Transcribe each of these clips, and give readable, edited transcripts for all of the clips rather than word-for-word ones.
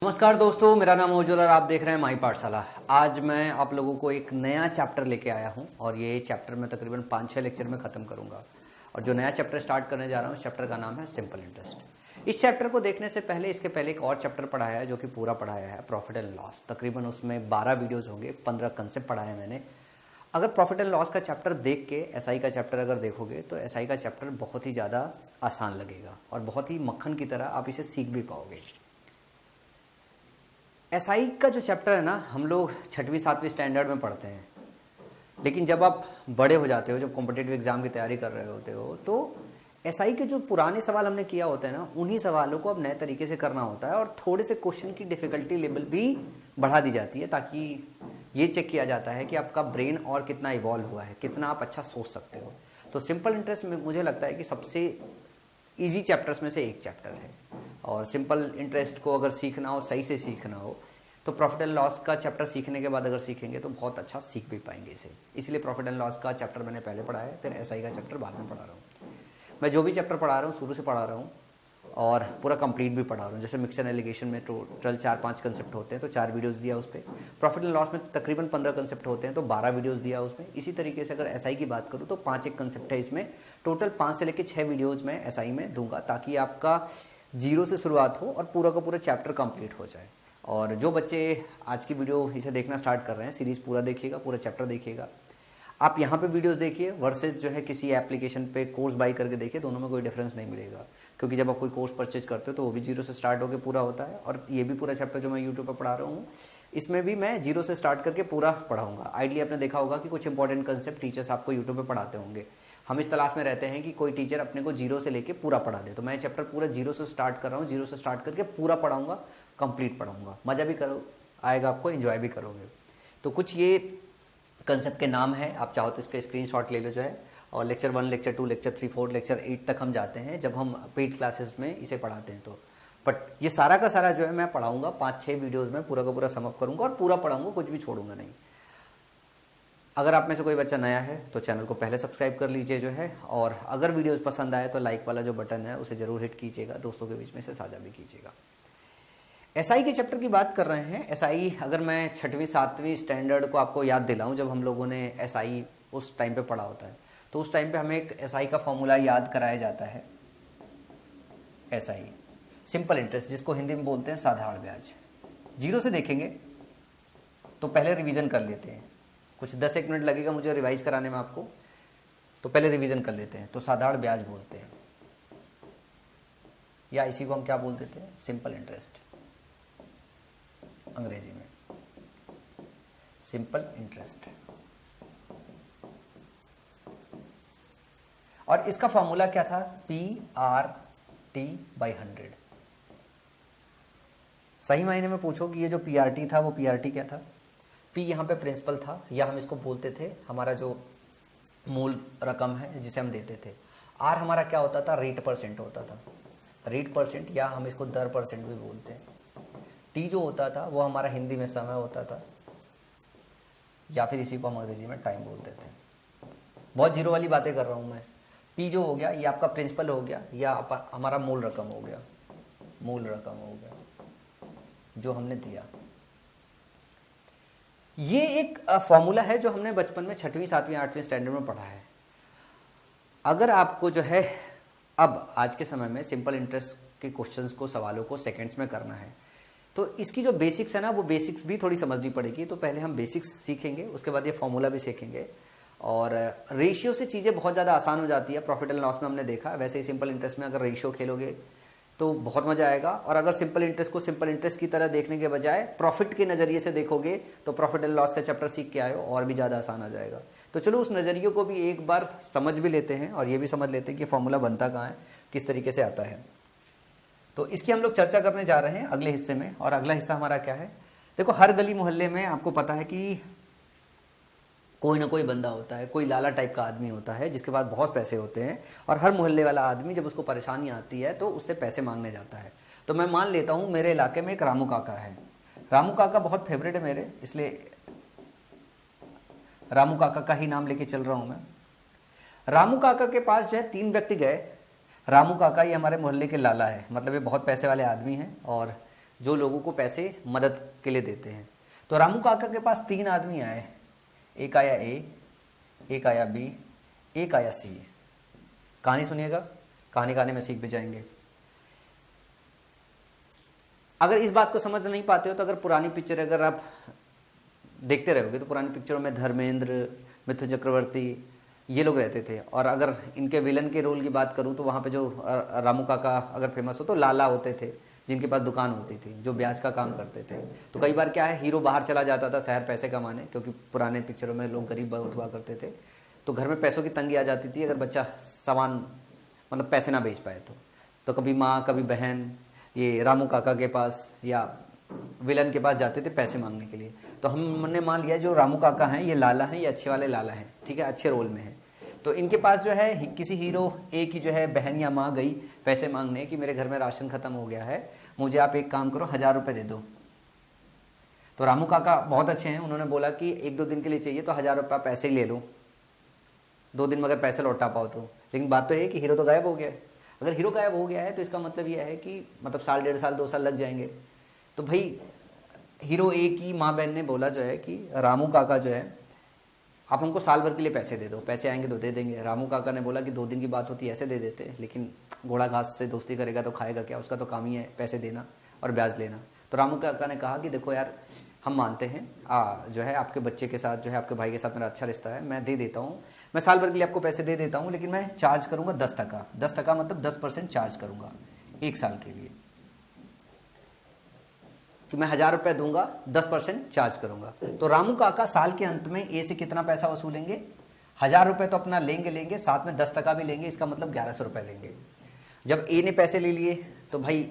नमस्कार दोस्तों, मेरा नाम उज्ज्वल और आप देख रहे हैं माई पाठशाला। आज मैं आप लोगों को एक नया चैप्टर लेके आया हूं और ये चैप्टर मैं तकरीबन 5-6 लेक्चर में ख़त्म करूंगा। और जो नया चैप्टर स्टार्ट करने जा रहा हूं, इस चैप्टर का नाम है सिंपल इंटरेस्ट। इस चैप्टर को देखने से पहले इसके पहले एक और चैप्टर पढ़ाया है जो कि पूरा पढ़ाया है, प्रॉफिट एंड लॉस। तकरीबन उसमें 12 वीडियोज़ होंगे, 15 कंसेप्ट पढ़ाए मैंने। अगर प्रॉफिट एंड लॉस का चैप्टर देख के एसआई का चैप्टर अगर देखोगे तो एसआई का चैप्टर बहुत ही ज़्यादा आसान लगेगा और बहुत ही मक्खन की तरह आप इसे सीख भी पाओगे। एसआई का जो चैप्टर है ना, हम लोग 6वीं-7वीं स्टैंडर्ड में पढ़ते हैं, लेकिन जब आप बड़े हो जाते हो, जब कॉम्पिटिटिव एग्जाम की तैयारी कर रहे होते हो, तो एसआई के जो पुराने सवाल हमने किया होता है ना, उन्हीं सवालों को अब नए तरीके से करना होता है और थोड़े से क्वेश्चन की डिफिकल्टी लेवल भी बढ़ा दी जाती है, ताकि ये चेक किया जाता है कि आपका ब्रेन और कितना इवॉल्व हुआ है, कितना आप अच्छा सोच सकते हो। तो सिंपल इंटरेस्ट में मुझे लगता है कि सबसे ईजी चैप्टर्स में से एक चैप्टर है। और सिंपल इंटरेस्ट को अगर सीखना हो, सही से सीखना हो, तो प्रॉफिट एंड लॉस का चैप्टर सीखने के बाद अगर सीखेंगे तो बहुत अच्छा सीख भी पाएंगे इसे। इसलिए प्रॉफिट एंड लॉस का चैप्टर मैंने पहले पढ़ा है, फिर एसआई का चैप्टर बाद में पढ़ा रहा हूँ। मैं जो भी चैप्टर पढ़ा रहा हूँ शुरू से पढ़ा रहा हूँ और पूरा कंप्लीट भी पढ़ा रहा हूँ। जैसे मिक्सर एलिगेशन में टोटल 4-5 कंसेप्ट होते हैं तो 4 वीडियोस दिया उस पर। प्रॉफिट एंड लॉस में तकरीबन 15 कंसेप्ट होते हैं तो 12 वीडियोस दिया उसमें। इसी तरीके से अगर एसआई की बात करूँ तो 5 एक कंसेप्ट है इसमें। टोटल 5 से लेकर 6 वीडियोज़ मैं एसआई में दूंगा, ताकि आपका जीरो से शुरुआत हो और पूरा का पूरा चैप्टर कंप्लीट हो जाए। और जो बच्चे आज की वीडियो इसे देखना स्टार्ट कर रहे हैं, सीरीज़ पूरा देखिएगा, पूरा चैप्टर देखिएगा। आप यहाँ पे वीडियोस देखिए वर्सेस जो है किसी एप्लीकेशन पे कोर्स बाई करके देखिए, दोनों में कोई डिफरेंस नहीं मिलेगा। क्योंकि जब आप कोई कोर्स परचेज करते हो तो वो भी जीरो से स्टार्ट होकर पूरा होता है, और ये भी पूरा चैप्टर जो मैं यूट्यूब पर पढ़ा रहा हूँ, इसमें भी मैं जीरो से स्टार्ट करके पूरा पढ़ाऊँगा। आइडिया आपने देखा होगा कि कुछ इंपॉर्टेंट कंसेप्ट टीचर्स आपको यूट्यूब पर पढ़ाते होंगे। हम इस तलाश में रहते हैं कि कोई टीचर अपने को जीरो से लेके पूरा पढ़ा दे, तो मैं चैप्टर पूरा जीरो से स्टार्ट कर रहा हूँ। जीरो से स्टार्ट करके पूरा पढ़ाऊँगा, कंप्लीट पढ़ाऊँगा। मज़ा भी करो आएगा आपको, एंजॉय भी करोगे। तो कुछ ये कंसेप्ट के नाम है, आप चाहो तो इसका स्क्रीनशॉट ले लो जो है। और लेक्चर 1, लेक्चर 2, लेक्चर 3, 4, लेक्चर 8 तक हम जाते हैं जब हम पेड क्लासेस में इसे पढ़ाते हैं। तो बट ये सारा का सारा जो है मैं पढ़ाऊँगा 5-6 वीडियोज़ में, पूरा का पूरा समअप करूँगा और पूरा पढ़ाऊँगा, कुछ भी छोड़ूंगा नहीं। अगर आप में से कोई बच्चा नया है तो चैनल को पहले सब्सक्राइब कर लीजिए जो है, और अगर वीडियोज़ पसंद आए तो लाइक वाला जो बटन है उसे ज़रूर हिट कीजिएगा, दोस्तों के बीच में से साझा भी कीजिएगा। एसआई के चैप्टर की बात कर रहे हैं। एसआई अगर मैं 6वीं-7वीं स्टैंडर्ड को आपको याद दिलाऊं, जब हम लोगों ने एसआई उस टाइम पे पढ़ा होता है, तो उस टाइम पे हमें एक एसआई का फॉर्मूला याद कराया जाता है। एसआई सिंपल इंटरेस्ट, जिसको हिंदी में बोलते हैं साधारण ब्याज। जीरो से देखेंगे तो पहले रिवीजन कर लेते हैं, कुछ 10-1 मिनट लगेगा मुझे रिवाइज कराने में आपको, तो पहले रिवीजन कर लेते हैं। तो साधारण ब्याज बोलते हैं, या इसी को हम क्या बोल देते हैं, सिंपल इंटरेस्ट अंग्रेजी में, सिंपल इंटरेस्ट। और इसका फॉर्मूला क्या था, PRT/100। सही मायने में पूछो कि ये जो PRT था वो PRT क्या था। P यहाँ पे प्रिंसिपल था, या हम इसको बोलते थे हमारा जो मूल रकम है जिसे हम देते थे। R हमारा क्या होता था, रेट परसेंट होता था, रेट परसेंट, या हम इसको दर परसेंट भी बोलते हैं। T जो होता था वो हमारा हिंदी में समय होता था, या फिर इसी को हम अंग्रेजी में टाइम बोलते थे। बहुत जीरो वाली बातें कर रहा हूँ मैं। P जो हो गया ये आपका प्रिंसिपल हो गया, या हमारा मूल रकम हो गया, मूल रकम हो गया जो हमने दिया। ये एक फॉर्मूला है जो हमने बचपन में 6वीं, 7वीं, 8वीं स्टैंडर्ड में पढ़ा है। अगर आपको जो है अब आज के समय में सिंपल इंटरेस्ट के क्वेश्चंस को, सवालों को सेकंड्स में करना है, तो इसकी जो बेसिक्स है ना, वो बेसिक्स भी थोड़ी समझनी पड़ेगी। तो पहले हम बेसिक्स सीखेंगे, उसके बाद ये फॉर्मूला भी सीखेंगे। और रेशियो से चीज़ें बहुत ज़्यादा आसान हो जाती है। प्रॉफिट एंड लॉस में हमने देखा, वैसे ही सिंपल इंटरेस्ट में अगर रेशियो खेलोगे तो बहुत मज़ा आएगा। और अगर सिंपल इंटरेस्ट को सिंपल इंटरेस्ट की तरह देखने के बजाय प्रॉफिट के नज़रिए से देखोगे तो प्रॉफिट एंड लॉस का चैप्टर सीख के आए हो, और भी ज़्यादा आसान आ जाएगा। तो चलो उस नज़रिए को भी एक बार समझ भी लेते हैं, और ये भी समझ लेते हैं कि फॉर्मूला बनता कहाँ है, किस तरीके से आता है। तो इसकी हम लोग चर्चा करने जा रहे हैं अगले हिस्से में। और अगला हिस्सा हमारा क्या है, देखो हर गली मोहल्ले में आपको पता है कि कोई ना कोई बंदा होता है, कोई लाला टाइप का आदमी होता है जिसके पास बहुत पैसे होते हैं। और हर मोहल्ले वाला आदमी जब उसको परेशानी आती है तो उससे पैसे मांगने जाता है। तो मैं मान लेता हूँ मेरे इलाके में एक रामू काका है। रामू काका बहुत फेवरेट है मेरे, इसलिए रामू काका का ही नाम लेके चल रहा हूँ मैं। रामू काका के पास जो है 3 व्यक्ति गए। रामू काका ये हमारे मोहल्ले के लाला है, मतलब ये बहुत पैसे वाले आदमी हैं, और जो लोगों को पैसे मदद के लिए देते हैं। तो रामू काका के पास 3 आदमी आए, एक आया ए, एक आया बी, एक आया सी। कहानी सुनिएगा, कहानी कहानी में सीख भी जाएंगे। अगर इस बात को समझ नहीं पाते हो तो अगर पुरानी पिक्चर अगर आप देखते रहोगे तो पुरानी पिक्चरों में धर्मेंद्र, मिथुन चक्रवर्ती ये लोग रहते थे। और अगर इनके विलन के रोल की बात करूं तो वहाँ पे जो रामू काका अगर फेमस हो तो लाला होते थे, जिनके पास दुकान होती थी, जो ब्याज का काम करते थे। तो कई बार क्या है, हीरो बाहर चला जाता था शहर पैसे कमाने, क्योंकि पुराने पिक्चरों में लोग गरीब बहुत हुआ करते थे, तो घर में पैसों की तंगी आ जाती थी अगर बच्चा सामान मतलब पैसे ना बेच पाए तो कभी माँ कभी बहन ये रामू काका के पास या विलन के पास जाते थे पैसे मांगने के लिए। तो हमने मान लिया जो रामू काका हैं ये लाला हैं, ये अच्छे वाले लाला हैं, ठीक है, अच्छे रोल में हैं। तो इनके पास जो है किसी हीरो ए की जो है बहन या माँ गई पैसे मांगने कि मेरे घर में राशन खत्म हो गया है, मुझे आप एक काम करो 1000 रुपये दे दो। तो रामू काका बहुत अच्छे हैं, उन्होंने बोला कि 1-2 दिन के लिए चाहिए तो 1000 रुपये पैसे ही ले लो, 2 दिन में अगर पैसे लौटा पाओ तो। लेकिन बात तो है कि हीरो तो गायब हो गया है। अगर हीरो गायब हो गया है तो इसका मतलब यह है कि मतलब 1.5 साल 1.5 साल 2 साल लग जाएंगे। तो भाई हीरो ए की माँ बहन ने बोला जो है कि रामू काका जो है आप हमको साल भर के लिए पैसे दे दो, पैसे आएंगे तो दे देंगे। रामू काका ने बोला कि 2 दिन की बात होती है ऐसे दे देते, लेकिन घोड़ा घास से दोस्ती करेगा तो खाएगा क्या, उसका तो काम ही है पैसे देना और ब्याज लेना। तो रामू काका ने कहा कि देखो यार हम मानते हैं जो है आपके बच्चे के साथ जो है आपके भाई के साथ मेरा अच्छा रिश्ता है, मैं दे देता हूँ, मैं साल भर के लिए आपको पैसे दे देता हूँ, लेकिन मैं चार्ज करूँगा 10%। 10% मतलब 10% चार्ज करूँगा 1 साल के लिए, कि मैं 1000 रुपये दूंगा 10% चार्ज करूंगा। तो रामू काका साल के अंत में ए से कितना पैसा वसूलेंगे, 1000 रुपये तो अपना लेंगे, साथ में 10% भी लेंगे, इसका मतलब 1100 रुपये लेंगे। जब ए ने पैसे ले लिए तो भाई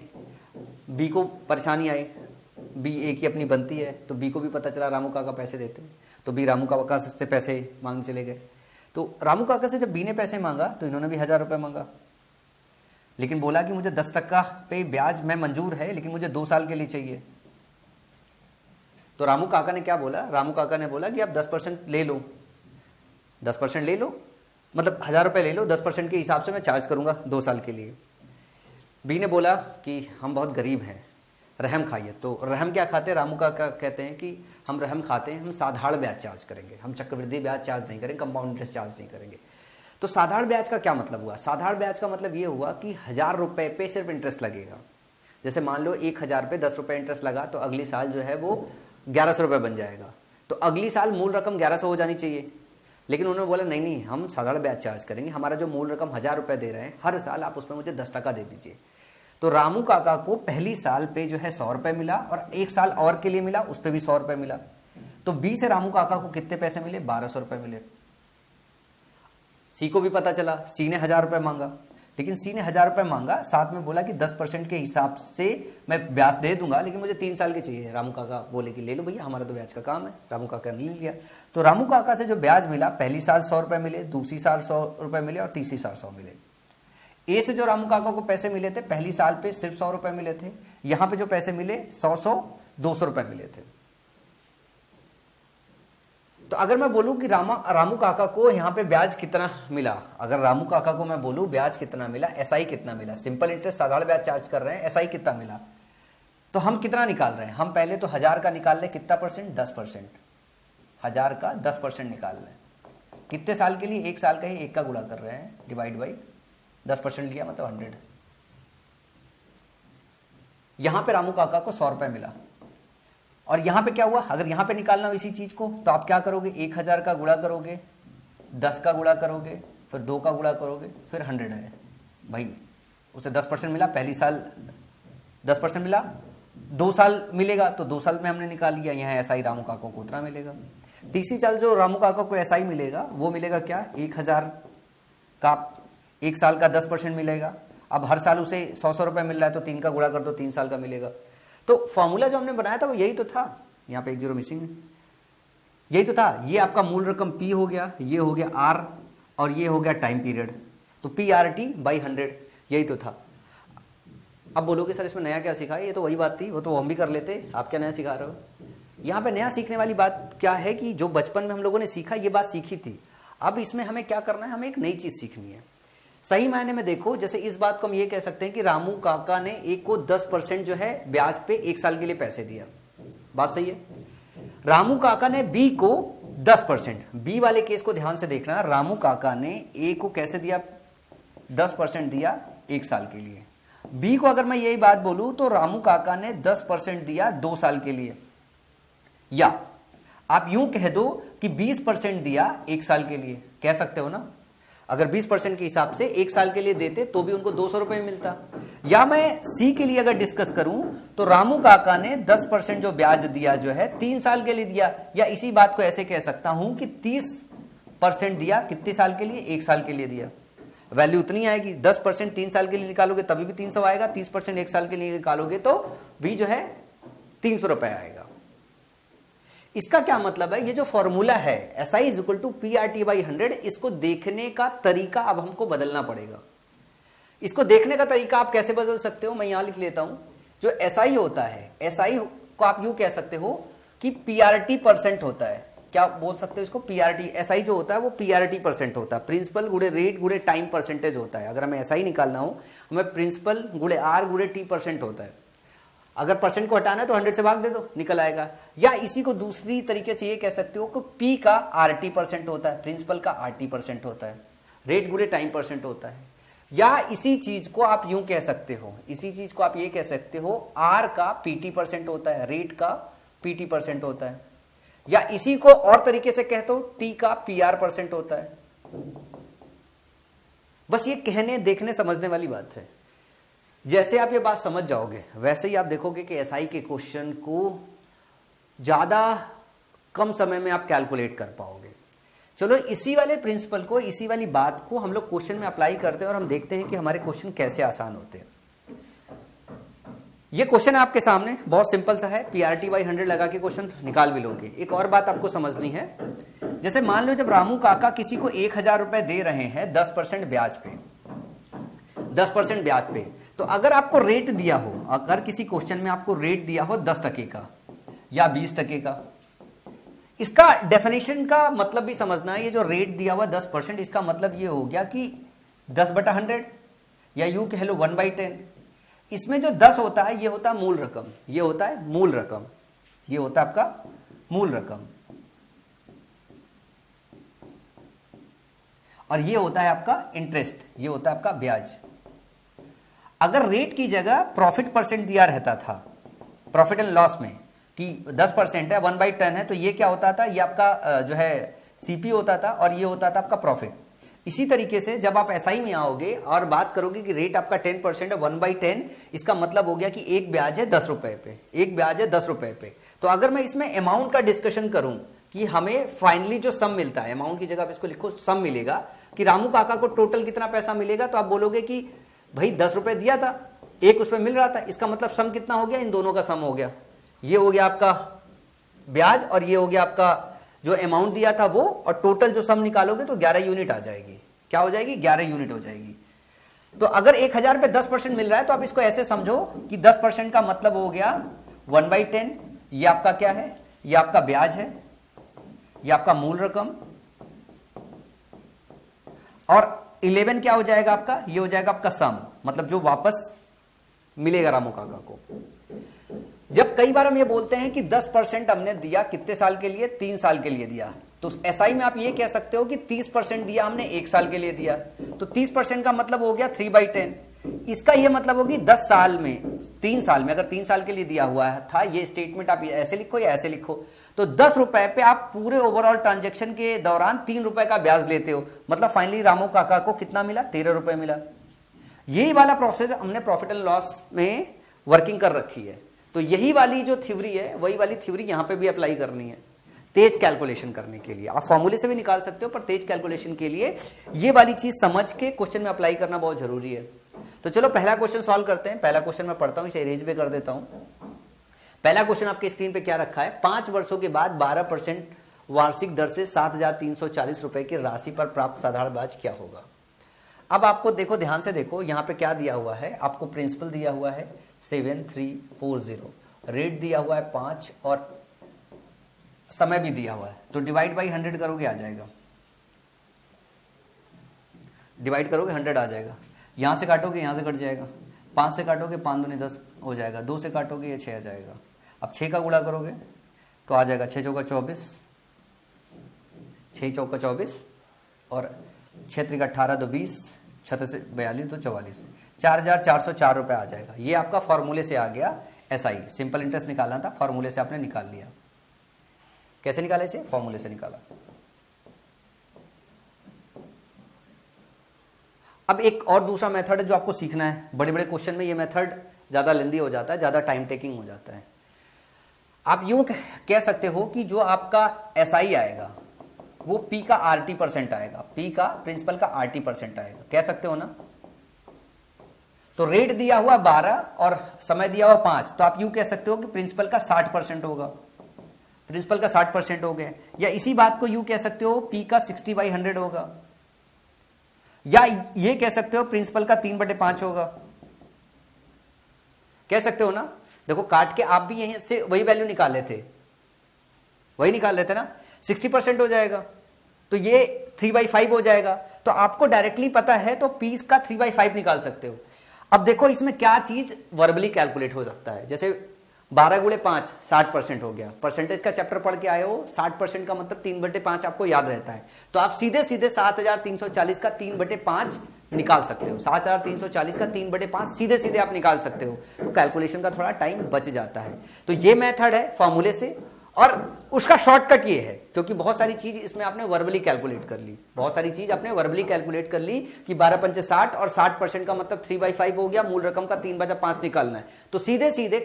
बी को परेशानी आई, बी ए की अपनी बनती है, तो बी को भी पता चला रामू काका पैसे देते हैं, तो बी रामू काका से पैसे मांग चले गए। तो रामू काका से जब बी ने पैसे मांगा तो इन्होंने भी 1000 रुपये मांगा, लेकिन बोला कि मुझे 10% पे ब्याज में मंजूर है, लेकिन मुझे 2 साल के लिए चाहिए। तो रामू काका ने क्या बोला, रामू काका ने बोला कि आप 10% ले लो, 10% ले लो, मतलब 1000 रुपये ले लो, 10% के हिसाब से मैं चार्ज करूंगा 2 साल के लिए। बी ने बोला कि हम बहुत गरीब हैं, रहम खाइए। तो रहम क्या खाते हैं, रामू काका कहते हैं कि हम रहम खाते हैं, हम साधारण ब्याज चार्ज करेंगे, हम चक्रवृद्धि ब्याज चार्ज नहीं करेंगे, कंपाउंड इंटरेस्ट चार्ज नहीं करेंगे। तो साधारण ब्याज का क्या मतलब हुआ, साधारण ब्याज का मतलब ये हुआ कि 1000 रुपये पे सिर्फ इंटरेस्ट लगेगा। जैसे मान लो 1000 पे 10 रुपये इंटरेस्ट लगा तो अगली साल जो है वो 1100 रुपये बन जाएगा। तो अगली साल मूल रकम 1100 हो जानी चाहिए, लेकिन उन्होंने बोला नहीं, हम साधारण ब्याज चार्ज करेंगे, हमारा जो मूल रकम 1000 रुपये दे रहे हैं हर साल आप उसमें मुझे 10% दे दीजिए। तो रामू काका को पहली साल पे जो है 100 रुपये मिला और 1 साल और के लिए मिला, उस पर भी 100 रुपये मिला। तो बी से रामू काका को कितने पैसे मिले, 1200 रुपये मिले। सी को भी पता चला, सी ने 1000 रुपये मांगा, लेकिन सी ने 1000 रुपये मांगा, साथ में बोला कि 10% के हिसाब से मैं ब्याज दे दूंगा, लेकिन मुझे 3 साल के चाहिए। रामू काका बोले कि ले लो भैया, हमारा तो ब्याज का काम है। रामू काका ने ले लिया। तो रामू काका से जो ब्याज मिला, पहली साल 100 रुपये मिले, दूसरी साल 100 रुपये मिले और तीसरी साल 100 मिले। ए से जो रामू काका को पैसे मिले थे पहली साल पे सिर्फ 100 रुपये मिले थे, यहां पे जो पैसे मिले 100 200 रुपये मिले थे। तो अगर मैं बोलूं कि रामू काका को यहाँ पे ब्याज कितना मिला, अगर रामू काका को मैं बोलूं ब्याज कितना मिला, एसआई कितना मिला, सिंपल इंटरेस्ट साधारण ब्याज चार्ज कर रहे हैं, एसआई कितना मिला, तो हम कितना निकाल रहे हैं, हम पहले तो 1000 का निकाल रहे, कितना परसेंट, 10%। 1000 का 10% निकाल रहे हैं, कितने साल के लिए, 1 साल का ही 1 का गुणा कर रहे हैं, डिवाइड बाई 10% लिया मतलब 100। यहां पे रामू काका को 100 रुपये मिला। और यहां पे क्या हुआ, अगर यहां पे निकालना हो इसी चीज को तो आप क्या करोगे, 1000 का गुणा करोगे, 10 का गुणा करोगे, फिर 2 का गुणा करोगे, फिर 100 है। भाई उसे 10% मिला, पहली साल 10% मिला, 2 साल मिलेगा तो 2 साल में हमने निकाल लिया, यहाँ एसआई रामू काका को उतना मिलेगा। तीसरी साल जो रामू काका को एसआई मिलेगा वो मिलेगा क्या, 1000 का 1 साल का 10% मिलेगा। अब हर साल उसे 100 रुपये मिल रहा है तो 3 का गुणा कर दो, 3 साल का मिलेगा। तो फॉर्मूला जो हमने बनाया था वो यही तो था, यहाँ पे 1 0 मिसिंग है, यही तो था। ये आपका मूल रकम P हो गया, ये हो गया R और ये हो गया टाइम पीरियड, तो PRT/100 यही तो था। अब बोलोगे सर इसमें नया क्या सिखा है, ये तो वही बात थी, वो तो हम भी कर लेते, आप क्या नया सिखा रहे हो। यहाँ पे नया सीखने वाली बात क्या है कि जो बचपन में हम लोगों ने सीखा ये बात सीखी थी, अब इसमें हमें क्या करना है, हमें एक नई चीज सीखनी है। सही मायने में देखो, जैसे इस बात को हम ये कह सकते हैं कि रामू काका ने ए को 10% जो है ब्याज पे 1 साल के लिए पैसे दिया। बात सही है। रामू काका ने बी को 10%, बी वाले केस को ध्यान से देखना, रामू काका ने ए को कैसे दिया, 10% दिया 1 साल के लिए। बी को अगर मैं यही बात बोलूं तो रामू काका ने 10% दिया 2 साल के लिए, या आप यूं कह दो कि 20% दिया 1 साल के लिए, कह सकते हो ना। अगर 20% के हिसाब से 1 साल के लिए देते तो भी उनको 200 रुपए मिलता। या मैं सी के लिए अगर डिस्कस करूं तो रामू काका ने 10% जो ब्याज दिया जो है 3 साल के लिए दिया, या इसी बात को ऐसे कह सकता हूं कि 30% दिया कितने साल के लिए, 1 साल के लिए दिया। वैल्यू उतनी आएगी। 10% 3 साल के लिए निकालोगे तभी भी 300 आएगा, 30% 1 साल के लिए निकालोगे तो भी जो है 300 रुपए आएगा। इसका क्या मतलब है, ये जो फॉर्मूला है SI is equal to PRT/100, इसको देखने का तरीका अब हमको बदलना पड़ेगा। इसको देखने का तरीका आप कैसे बदल सकते हो, मैं यहां लिख लेता हूं। जो SI होता है, SI को आप यूं कह सकते हो कि PRT% होता है। क्या बोल सकते हो इसको, PRT। SI जो होता है वो PRT% होता है, प्रिंसिपल गुणे रेट गुणे टाइम परसेंटेज होता है। अगर हमें SI निकालना हो, हमें प्रिंसिपल गुणे R गुणे T% होता है। अगर परसेंट को हटाना है तो 100 से भाग दे दो, निकल आएगा। या इसी को दूसरी तरीके से ये कह सकते हो कि P का RT% होता है, प्रिंसिपल का RT% होता है, रेट गुणे टाइम परसेंट होता है। या इसी चीज को आप यूं कह सकते हो, इसी चीज को आप ये कह सकते हो R का PT% होता है, रेट का PT% होता है। या इसी को और तरीके से कह दो T का PR% होता है। बस ये कहने देखने समझने वाली बात है। जैसे आप ये बात समझ जाओगे वैसे ही आप देखोगे कि SI के क्वेश्चन को ज्यादा कम समय में आप कैलकुलेट कर पाओगे। चलो इसी वाले प्रिंसिपल को, इसी वाली बात को हम लोग क्वेश्चन में अप्लाई करते हैं और हम देखते हैं कि हमारे क्वेश्चन कैसे आसान होते हैं। ये क्वेश्चन है आपके सामने, बहुत सिंपल सा है, PRT/100 लगा के क्वेश्चन निकाल भी लोगे। एक और बात आपको समझनी है, जैसे मान लो जब रामू काका किसी को 1000 रुपए दे रहे हैं 10% ब्याज पे, 10% ब्याज पे, तो अगर आपको रेट दिया हो, अगर किसी क्वेश्चन में आपको रेट दिया हो 10% का या 20% का, इसका डेफिनेशन का मतलब भी समझना है। ये जो रेट दिया हुआ 10%, इसका मतलब ये हो गया कि 10/100 या यूं कह लो 1/10। इसमें जो 10 होता है ये होता है मूल रकम, ये होता है मूल रकम, ये होता है आपका मूल रकम, और ये होता है आपका इंटरेस्ट, ये होता है आपका ब्याज। अगर रेट की जगह प्रॉफिट परसेंट दिया रहता था, प्रॉफिट एंड लॉस में, कि 10% है 1/10 है, तो ये क्या होता था, ये आपका जो है CP होता था और ये होता था आपका प्रॉफिट। इसी तरीके से जब आप SI में आओगे और बात करोगे कि रेट आपका 10% है 1/10, इसका मतलब हो गया कि एक ब्याज है 10 रुपए पे, एक ब्याज है 10 रुपए पे। तो अगर मैं इसमें अमाउंट का डिस्कशन करूं कि हमें फाइनली जो सम मिलता है, अमाउंट की जगह आप इसको लिखो सम मिलेगा, कि रामू काका को टोटल कितना पैसा मिलेगा, तो आप बोलोगे कि भाई 10 रुपए दिया था, एक उसमें मिल रहा था, इसका मतलब सम कितना हो गया, इन दोनों का सम हो गया। ये हो गया आपका ब्याज और ये हो गया आपका जो अमाउंट दिया था वो, और टोटल जो सम निकालोगे तो 11 यूनिट आ जाएगी। क्या हो जाएगी, 11 यूनिट हो जाएगी। तो अगर 1000 पे 10% मिल रहा है तो आप इसको ऐसे समझो कि 10% का मतलब हो गया 1/10। ये आपका क्या है, ये आपका ब्याज है, ये आपका मूल रकम, और 11 क्या हो जाएगा आपका, ये हो जाएगा आपका सम, मतलब जो वापस मिलेगा रामू काका को। जब कई बार हम ये बोलते हैं कि 10% हमने दिया कितने साल के लिए, 3 साल के लिए दिया, तो SI में आप ये कह सकते हो कि 30% दिया हमने 1 साल के लिए दिया, तो 30% का मतलब हो गया 3/10। इसका ये मतलब होगी 10 साल में, 3 साल में, अगर 3 साल के लिए दिया हुआ था, ये स्टेटमेंट आप ऐसे लिखो या ऐसे लिखो, तो 10 रुपए पे आप पूरे ओवरऑल ट्रांजेक्शन के दौरान 3 रुपए का ब्याज लेते हो, मतलब फाइनली रामू काका को कितना मिला, 13 रुपए मिला। यही वाला प्रोसेस हमने प्रॉफिट एंड लॉस में वर्किंग कर रखी है। तो यही वाली जो थ्योरी है, वही वाली थ्योरी यहां पे भी अप्लाई करनी है, तेज कैलकुलेशन करने के लिए। आप फॉर्मूले से भी निकाल सकते हो, पर तेज कैलकुलेशन के लिए ये वाली चीज समझ के क्वेश्चन में अप्लाई करना बहुत जरूरी है। तो चलो पहला क्वेश्चन सॉल्व करते हैं। पहला क्वेश्चन मैं पढ़ता हूं, इसे इरेज भी कर देता हूं। पहला क्वेश्चन आपके स्क्रीन पे क्या रखा है, 5 वर्षों के बाद 12% वार्षिक दर से 7,340 रुपए की राशि पर प्राप्त साधारण ब्याज क्या होगा। अब आपको देखो, ध्यान से देखो, यहां पे क्या दिया हुआ है, आपको प्रिंसिपल दिया हुआ है 7340, रेट दिया हुआ है 5 और समय भी दिया हुआ है, तो डिवाइड बाई 100 करोगे आ जाएगा। डिवाइड करोगे 100 आ जाएगा, यहाँ से काटोगे यहाँ से कट जाएगा, 5 से काटोगे 5 दूनी 10 हो जाएगा, 2 से काटोगे ये 6 आ जाएगा। अब 6 का गुणा करोगे तो आ जाएगा 6 चौका 24, 6 चौका 24 और 6 त्रिका 18 तो 20, 6 से 42 तो 44, 4,404 रुपये आ जाएगा। ये आपका फॉर्मूले से आ गया एसआई, सिंपल इंटरेस्ट निकालना था, फॉर्मूले से आपने निकाल लिया। कैसे निकाला इसे? फॉर्मूले से निकाला। अब एक और दूसरा मेथड है जो आपको सीखना है, बड़े बड़े क्वेश्चन में ये मेथड ज़्यादा लेंदी हो जाता है, ज़्यादा टाइम टेकिंग हो जाता है। आप यूं कह सकते हो कि जो आपका एसआई आएगा वो पी का आरटी परसेंट आएगा, पी का प्रिंसिपल का आरटी परसेंट आएगा, कह सकते हो ना। तो रेट दिया हुआ 12 और समय दिया हुआ 5, तो आप यूं कह सकते हो कि प्रिंसिपल का 60% होगा, प्रिंसिपल का 60% हो गया। या इसी बात को यूं कह सकते हो पी का 60/100 होगा, या ये कह सकते हो प्रिंसिपल का 3/5 होगा, कह सकते हो ना। देखो काट के आप भी यहीं से वही वैल्यू निकाल लेते, वही निकाल लेते ना, 60% हो जाएगा तो ये 3/5 हो जाएगा। तो आपको डायरेक्टली पता है तो पी का 3/5 निकाल सकते हो। अब देखो इसमें क्या चीज वर्बली कैलकुलेट हो सकता है, जैसे 12 गुणे 5 60% हो गया। परसेंटेज का चैप्टर पढ़ के आए हो, 60% का मतलब 3/5 आपको याद रहता है, तो आप सीधे सीधे 7,340 का 3/5 निकाल सकते हो। 7,340 का 3/5 सीधे सीधे आप निकाल सकते हो, तो कैलकुलेशन का थोड़ा टाइम बच जाता है। तो ये मेथड है फॉर्मूले से, और उसका शॉर्टकट ये है क्योंकि बहुत सारी चीज इसमें आपने वर्बली कैलकुलेट कर ली, बहुत सारी चीज आपने वर्बली कैलकुलेट कर ली कि 12×5 60 और 60% का मतलब 3/5 हो गया, मूल रकम का 3/5 निकालना है, तो सीधे सीधे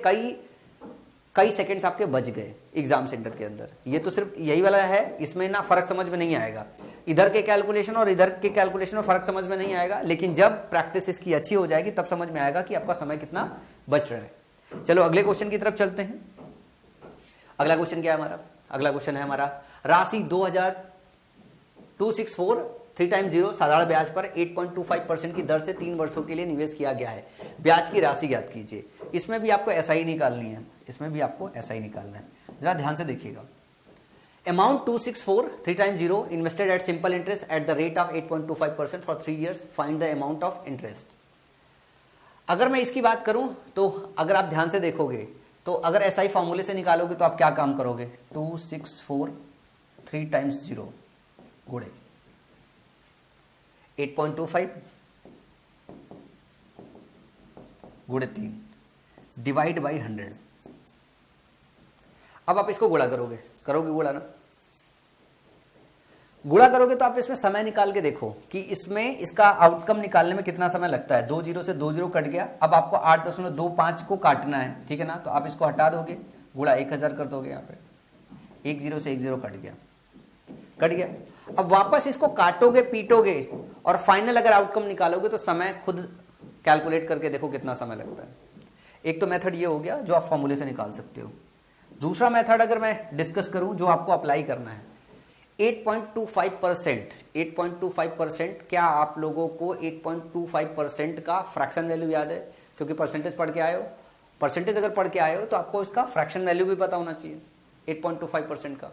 कई सेकंड्स आपके बच गए एग्जाम सेंटर के अंदर। ये तो सिर्फ यही वाला है, इसमें ना फर्क समझ में नहीं आएगा, इधर के कैलकुलेशन और इधर के कैलकुलेशन में फर्क समझ में नहीं आएगा, लेकिन जब प्रैक्टिस इसकी अच्छी हो जाएगी तब समझ में आएगा कि आपका समय कितना बच रहा है। चलो अगले क्वेश्चन की तरफ चलते हैं। अगला क्वेश्चन क्या है हमारा? अगला क्वेश्चन है हमारा राशि 2,264 3x0 साधारण ब्याज पर 8.25% की दर से 3 वर्षों के लिए निवेश किया गया है, ब्याज की राशि ज्ञात कीजिए। इसमें भी आपको एसआई निकालनी है, इसमें भी आपको एसआई निकालना है, जरा ध्यान से देखिएगा। Amount 264 3x0 invested at simple interest eight the rate of 8.25% for 3 years, find the amount of interest. अगर मैं इसकी बात करूं तो अगर आप ध्यान से देखोगे तो अगर एसआई फॉर्मूले से निकालोगे तो आप क्या काम करोगे, 264 3x0 गुणे 8.25 गुणे 3 डिवाइड बाई 100। अब आप इसको गुणा करोगे गुणा ना, गुणा करोगे तो आप इसमें समय निकाल के देखो कि इसमें इसका आउटकम निकालने में कितना समय लगता है। 2 0 से 2 0 कट गया, अब आपको 8.25 को काटना है, ठीक है ना, तो आप इसको हटा दोगे, गुणा 1000 कर दोगे, यहाँ पे 1 0 से 1 0 कट गया। अब वापस इसको काटोगे पीटोगे और फाइनल अगर आउटकम निकालोगे तो समय खुद कैलकुलेट करके देखो कितना समय लगता है। एक तो मेथड ये हो गया जो आप फॉर्मूले से निकाल सकते हो। दूसरा मेथड अगर मैं डिस्कस करूं जो आपको अप्लाई करना है, 8.25%। क्या आप लोगों को 8.25% का फ्रैक्शन वैल्यू याद है? क्योंकि परसेंटेज पढ़ के आए हो, परसेंटेज अगर पढ़ के आए हो तो आपको इसका फ्रैक्शन वैल्यू भी पता होना चाहिए 8.25% का।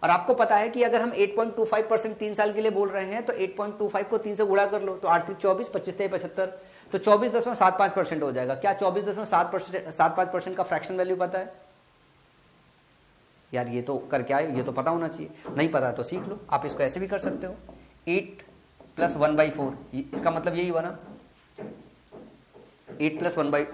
और आपको पता है कि अगर हम 8.25% 3 साल के लिए बोल रहे हैं तो 8.25 को 3 से गुणा कर लो तो 8 3 24, 25 3 75, तो 24.75% हो जाएगा। क्या 24.75% का फ्रैक्शन वैल्यू पता है? यार ये तो करके आए, ये तो पता होना चाहिए, नहीं पता तो सीख लो। आप इसको ऐसे भी कर सकते हो, 8 + 1/4, इसका मतलब यही हुआ ना, 8 + 1/,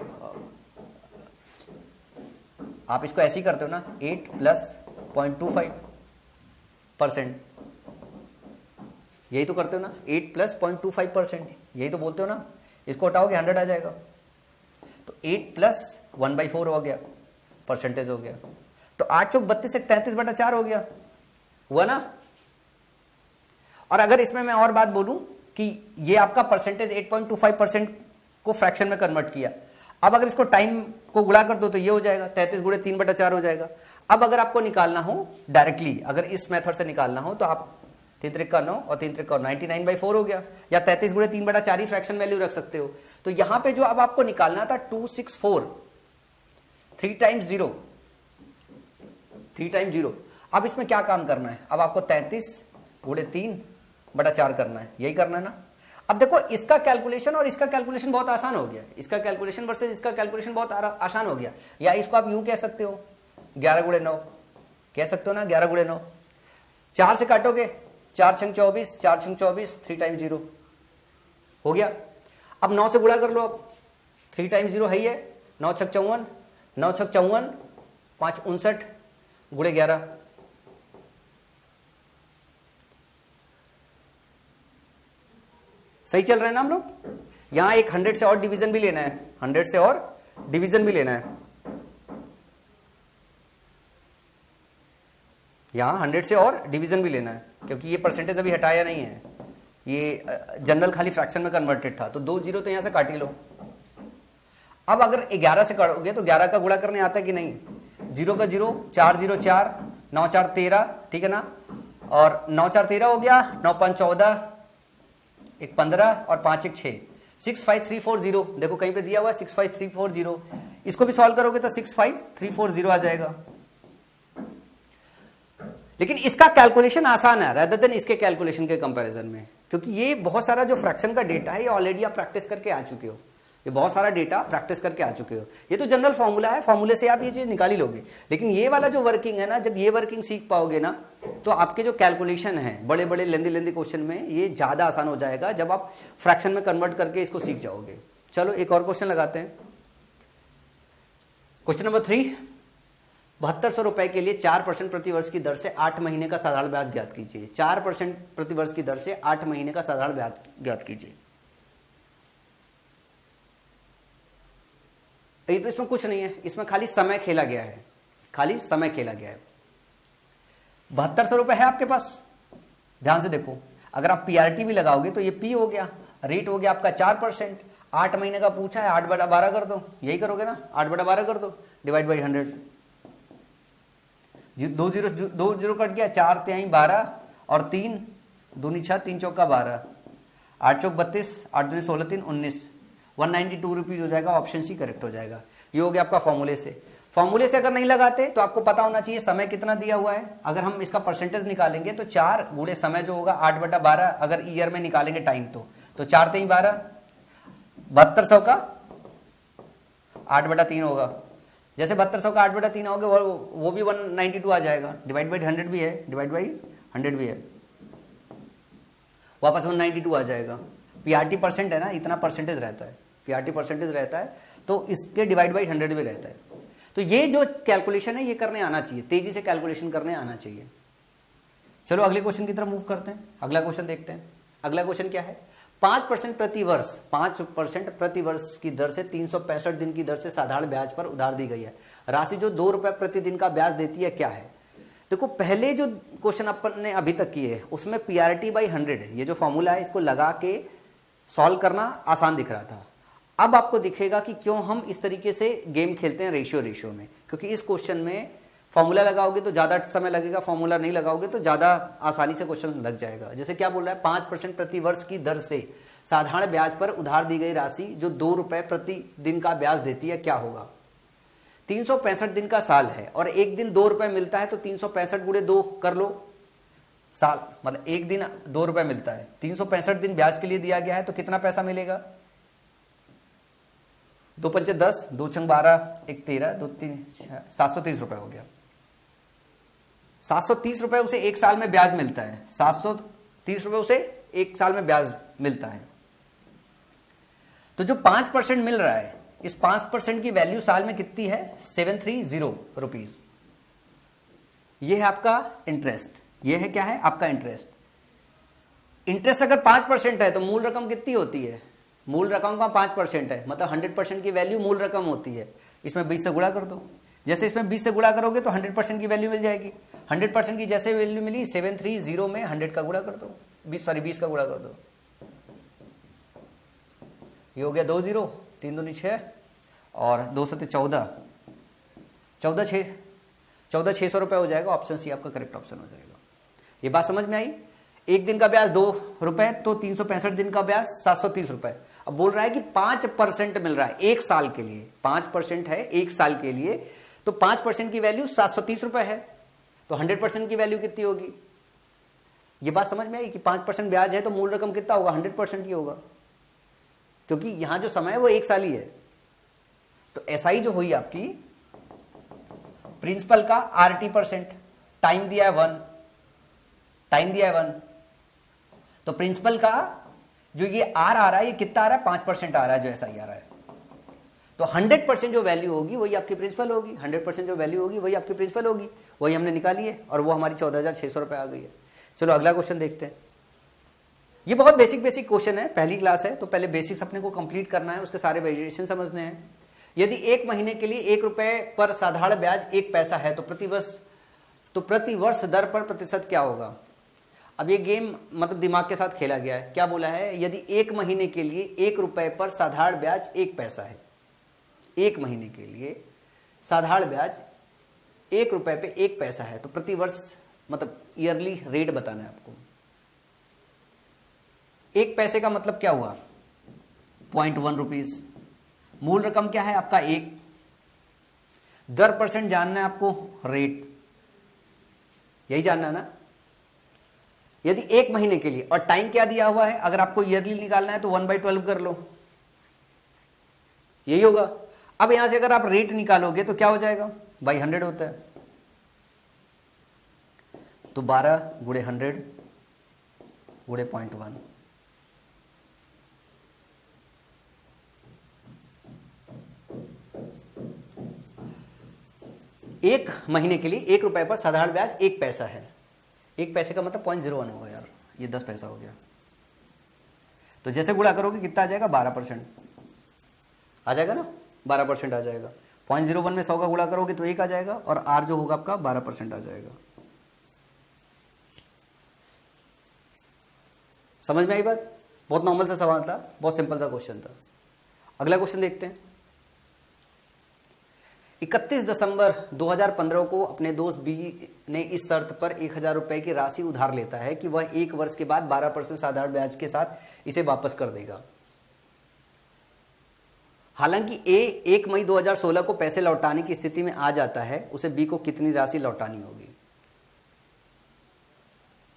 आप इसको ऐसे ही करते हो ना, 8 + 0.25%, यही तो करते हो ना, 8 + 0.25%, यही तो बोलते हो ना। इसको हटाओगे 100 आ जाएगा, तो 8 + 1/4 हो गया, परसेंटेज हो गया, तो 8 चौक 32 से 33/4 हो गया, हुआ ना। और अगर इसमें मैं और बात बोलूं कि ये आपका परसेंटेज 8.25% को फ्रैक्शन में कन्वर्ट किया। अब अगर इसको टाइम को गुणा कर दो तो ये हो जाएगा 33 × 3/4 हो जाएगा। अब अगर आपको निकालना हो डायरेक्टली, अगर इस मेथड से निकालना हो तो आप 3 3 9 और 3 3 99/4 हो गया, या 33 × 3/4 ही फ्रैक्शन वैल्यू रख सकते हो। तो यहां पे जो अब आपको निकालना था 264 3x0, अब इसमें क्या काम करना है, अब आपको 33 × 3/4 करना है, यही करना है ना। अब देखो इसका कैलकुलेशन और इसका कैलकुलेशन बहुत आसान हो गया, इसका कैलकुलेशन वर्सेस इसका कैलकुलेशन बहुत आसान हो गया। या इसको आप यूं कह सकते हो 11 गुणे 9 कह सकते हो ना, 11 गुणे 9। 4 से काटोगे 4 छंग 24, 4 छंग 24, 3 टाइम 0 हो गया। अब 9 से गुणा कर लो, अब 3 टाइम 0 है ही है, 9 छक 54, 9 छक 54, 5 59 गुणे 11। सही चल रहे हैं ना हम लोग। यहां एक 100 से और डिवीजन भी लेना है, 100 से और डिवीजन भी लेना है। यहां 100 से और डिवीजन भी लेना है, क्योंकि ये परसेंटेज अभी हटाया नहीं है, ये जनरल खाली फ्रैक्शन में कन्वर्टेड था, तो 2 जीरो तो यहां से काट ही लो। अब अगर 11 से काटोगे तो 11 का गुणा करने आता है कि नहीं, 0 का 0, 4 0 4, 9 4 13, ठीक है ना, और 9 4 13 हो गया, 9 5 14, 1 15 और 5 1 6, 65340। देखो कहीं पे दिया हुआ है 65340, इसको भी सॉल्व करोगे तो 65340 आ जाएगा। लेकिन इसका कैलकुलेशन आसान है रेदर देन इसके कैलकुलेशन के कंपैरिजन में, क्योंकि ये बहुत सारा जो फ्रैक्शन का डेटा है ये ऑलरेडी आप प्रैक्टिस करके आ चुके हो, ये बहुत सारा डेटा प्रैक्टिस करके आ चुके हो। ये तो जनरल फॉर्मूला है, फॉर्मूले से आप ये चीज निकाल ही लोगे। लेकिन ये वाला जो वर्किंग है ना, जब ये वर्किंग सीख पाओगे ना, तो आपके जो कैलकुलेशन है बड़े बड़े लेंदी क्वेश्चन में ये ज्यादा आसान हो जाएगा, जब आप फ्रैक्शन में कन्वर्ट करके इसको सीख जाओगे। चलो एक और क्वेश्चन लगाते हैं। क्वेश्चन नंबर 3, 7200 रुपए के लिए 4% प्रति वर्ष की दर से 8 महीने का साधारण ब्याज ज्ञात कीजिए। 4% प्रति वर्ष की दर से 8 महीने का साधारण ब्याज ज्ञात कीजिए। तो इसमें कुछ नहीं है, इसमें खाली समय खेला गया है, खाली समय खेला गया है। 7200 रुपए है आपके पास, ध्यान से देखो, अगर आप पीआरटी भी लगाओगे तो ये पी हो गया, रेट हो गया आपका 4%, 8 महीने का पूछा है, 8/12 कर दो, यही करोगे ना, 8/12 कर दो, डिवाइड बाई 100। 2 जीरो कट गया, 4 तिहाई 12 और 3 दूनी 6, 3 चौका 12, 8 चौक 32, 8 दूनी 16, 3 19, 192 रुपीज हो जाएगा। ऑप्शन सी करेक्ट हो जाएगा। ये हो गया आपका फॉर्मूले से। फॉर्मूले से अगर नहीं लगाते तो आपको पता होना चाहिए समय कितना दिया हुआ है। अगर हम इसका परसेंटेज निकालेंगे तो 4 गुणे समय जो होगा 8/12, अगर ईयर में निकालेंगे टाइम तो 4 3 12, 7200 का 8/3 होगा। जैसे 7200 का 8/3 होगा वो भी 192 आ जाएगा, डिवाइड बाई 100 भी है, डिवाइड बाई 100 भी है, वापस 192 आ जाएगा। पीआरटी परसेंट है ना, इतना परसेंटेज रहता है, पीआरटी परसेंटेज रहता है, तो इसके डिवाइड बाई 100 भी रहता है। तो ये जो कैलकुलेशन है ये करने आना चाहिए, तेजी से कैलकुलेशन करने आना चाहिए। चलो अगले क्वेश्चन की तरफ मूव करते हैं, अगला क्वेश्चन देखते हैं। अगला क्वेश्चन क्या है, 5% प्रति वर्ष, 5% प्रति वर्ष की दर से 365 दिन की दर से साधारण ब्याज पर उधार दी गई है। राशि जो 2 रुपए प्रति दिन का ब्याज देती है क्या है। देखो पहले जो क्वेश्चन अपन ने अभी तक किए उसमें पीआरटी बाई 100 ये जो फॉर्मूला है इसको लगा के सॉल्व करना आसान दिख रहा था। अब आपको दिखेगा कि क्यों हम इस तरीके से गेम खेलते हैं रेशियो में, क्योंकि इस क्वेश्चन में फॉर्मूला लगाओगे तो ज्यादा समय लगेगा, फॉर्मूला नहीं लगाओगे तो ज्यादा आसानी से क्वेश्चन लग जाएगा। जैसे क्या बोल रहा है, 5% प्रति वर्ष की दर से साधारण ब्याज पर उधार दी गई राशि जो 2 रुपए प्रति दिन का ब्याज देती है क्या होगा। 365 दिन का साल है और एक दिन 2 रुपए मिलता है, तो 365 गुणे 2 कर लो, साल मतलब एक दिन 2 रुपए मिलता है, 365 दिन ब्याज के लिए दिया गया है, तो कितना पैसा मिलेगा। 2 पंचे 10, 2 छंग 12, 1 13, 2 3 730 रुपए हो गया। 730 रुपए उसे एक साल में ब्याज मिलता है, 730 रुपए उसे एक साल में ब्याज मिलता है। तो जो 5% मिल रहा है, इस 5% की वैल्यू साल में कितनी है, 730 रुपीज। ये है आपका इंटरेस्ट, ये है क्या है आपका इंटरेस्ट। इंटरेस्ट अगर 5% है तो मूल रकम कितनी होती है, मूल रकम का 5% है, मतलब 100% की वैल्यू मूल रकम होती है। इसमें 20 से गुणा कर दो, जैसे इसमें 20 से गुणा करोगे तो 100% की वैल्यू मिल जाएगी। 100% की जैसे वैल्यू मिली, 730 में 100 का गुणा कर दो, 20 का गुणा कर दो, ये हो गया 2 0, 3 दूनी 6 और 2 7 14, 14,600 रुपए हो जाएगा। ऑप्शन सी आपका करेक्ट ऑप्शन हो जाएगा। ये बात समझ में आई। एक दिन का ब्याज 2 रुपए, तो 365 दिन का ब्याज 730 रुपए। अब बोल रहा है कि 5% मिल रहा है एक साल के लिए, 5% है एक साल के लिए, तो 5% की वैल्यू 730 रुपए है, तो 100% की वैल्यू कितनी होगी, ये बात समझ में आई कि 5% ब्याज है तो मूल रकम कितना होगा, 100% ही होगा, क्योंकि यहां जो समय है वो 1 साल ही है। तो एसआई जो हुई आपकी, प्रिंसिपल का RT%, टाइम दिया है 1, टाइम दिया है 1, तो प्रिंसिपल का जो ये आर आ रहा है ये कितना आ रहा है, 5% आ रहा है जो एसआई आ रहा है। तो 100% जो वैल्यू होगी वही आपकी प्रिंसिपल होगी, 100% जो वैल्यू होगी वही आपकी प्रिंसिपल होगी, वही हमने निकाली है और वो हमारी 14,600 रुपये आ गई है। चलो अगला क्वेश्चन देखते हैं। ये बहुत बेसिक क्वेश्चन है, पहली क्लास है तो पहले बेसिक्स अपने को कंप्लीट करना है, उसके सारे वेरिएशन समझने हैं। यदि 1 महीने के लिए 1 रुपए पर साधारण ब्याज 1 पैसा है तो प्रति वर्ष दर पर प्रतिशत क्या होगा। अब ये गेम मतलब दिमाग के साथ खेला गया है। क्या बोला है, यदि 1 महीने के लिए 1 रुपए पर साधारण ब्याज 1 पैसा है, 1 महीने के लिए साधारण ब्याज 1 रुपए पे 1 पैसा है तो प्रति वर्ष मतलब ईयरली रेट बताना है आपको। 1 पैसे का मतलब क्या हुआ, 0.1 रुपीज। मूल रकम क्या है आपका 1, दर % जानना है आपको, रेट, यही जानना है ना। यदि 1 महीने के लिए, और टाइम क्या दिया हुआ है, अगर आपको ईयरली निकालना है तो 1/12 कर लो, यही होगा। अब यहां से अगर आप रेट निकालोगे तो क्या हो जाएगा, बाई 100 होता है, तो 12 गुणे 100 गुणे 0.1, एक महीने के लिए 1 रुपए पर साधारण ब्याज 1 पैसा है। 1 पैसे का मतलब 0.01 होगा यार, ये 10 पैसा हो गया। तो जैसे गुणा करोगे कितना आ जाएगा, 12% आ जाएगा ना, 12% आ जाएगा। 0.01 में 100 का गुणा करोगे तो 1 आ जाएगा और R जो होगा आपका 12% आ जाएगा। समझ में आई बात, बहुत नॉर्मल सा सवाल था, बहुत सिंपल सा क्वेश्चन था। अगला क्वेश्चन देखते हैं। 31 दिसंबर 2015 को अपने दोस्त बी ने इस शर्त पर 1,000 रुपए की राशि उधार लेता है कि वह 1 वर्ष के बाद 12% साधारण ब्याज के साथ इसे वापस कर देगा। हालांकि ए 1 मई 2016 को पैसे लौटाने की स्थिति में आ जाता है, उसे बी को कितनी राशि लौटानी होगी।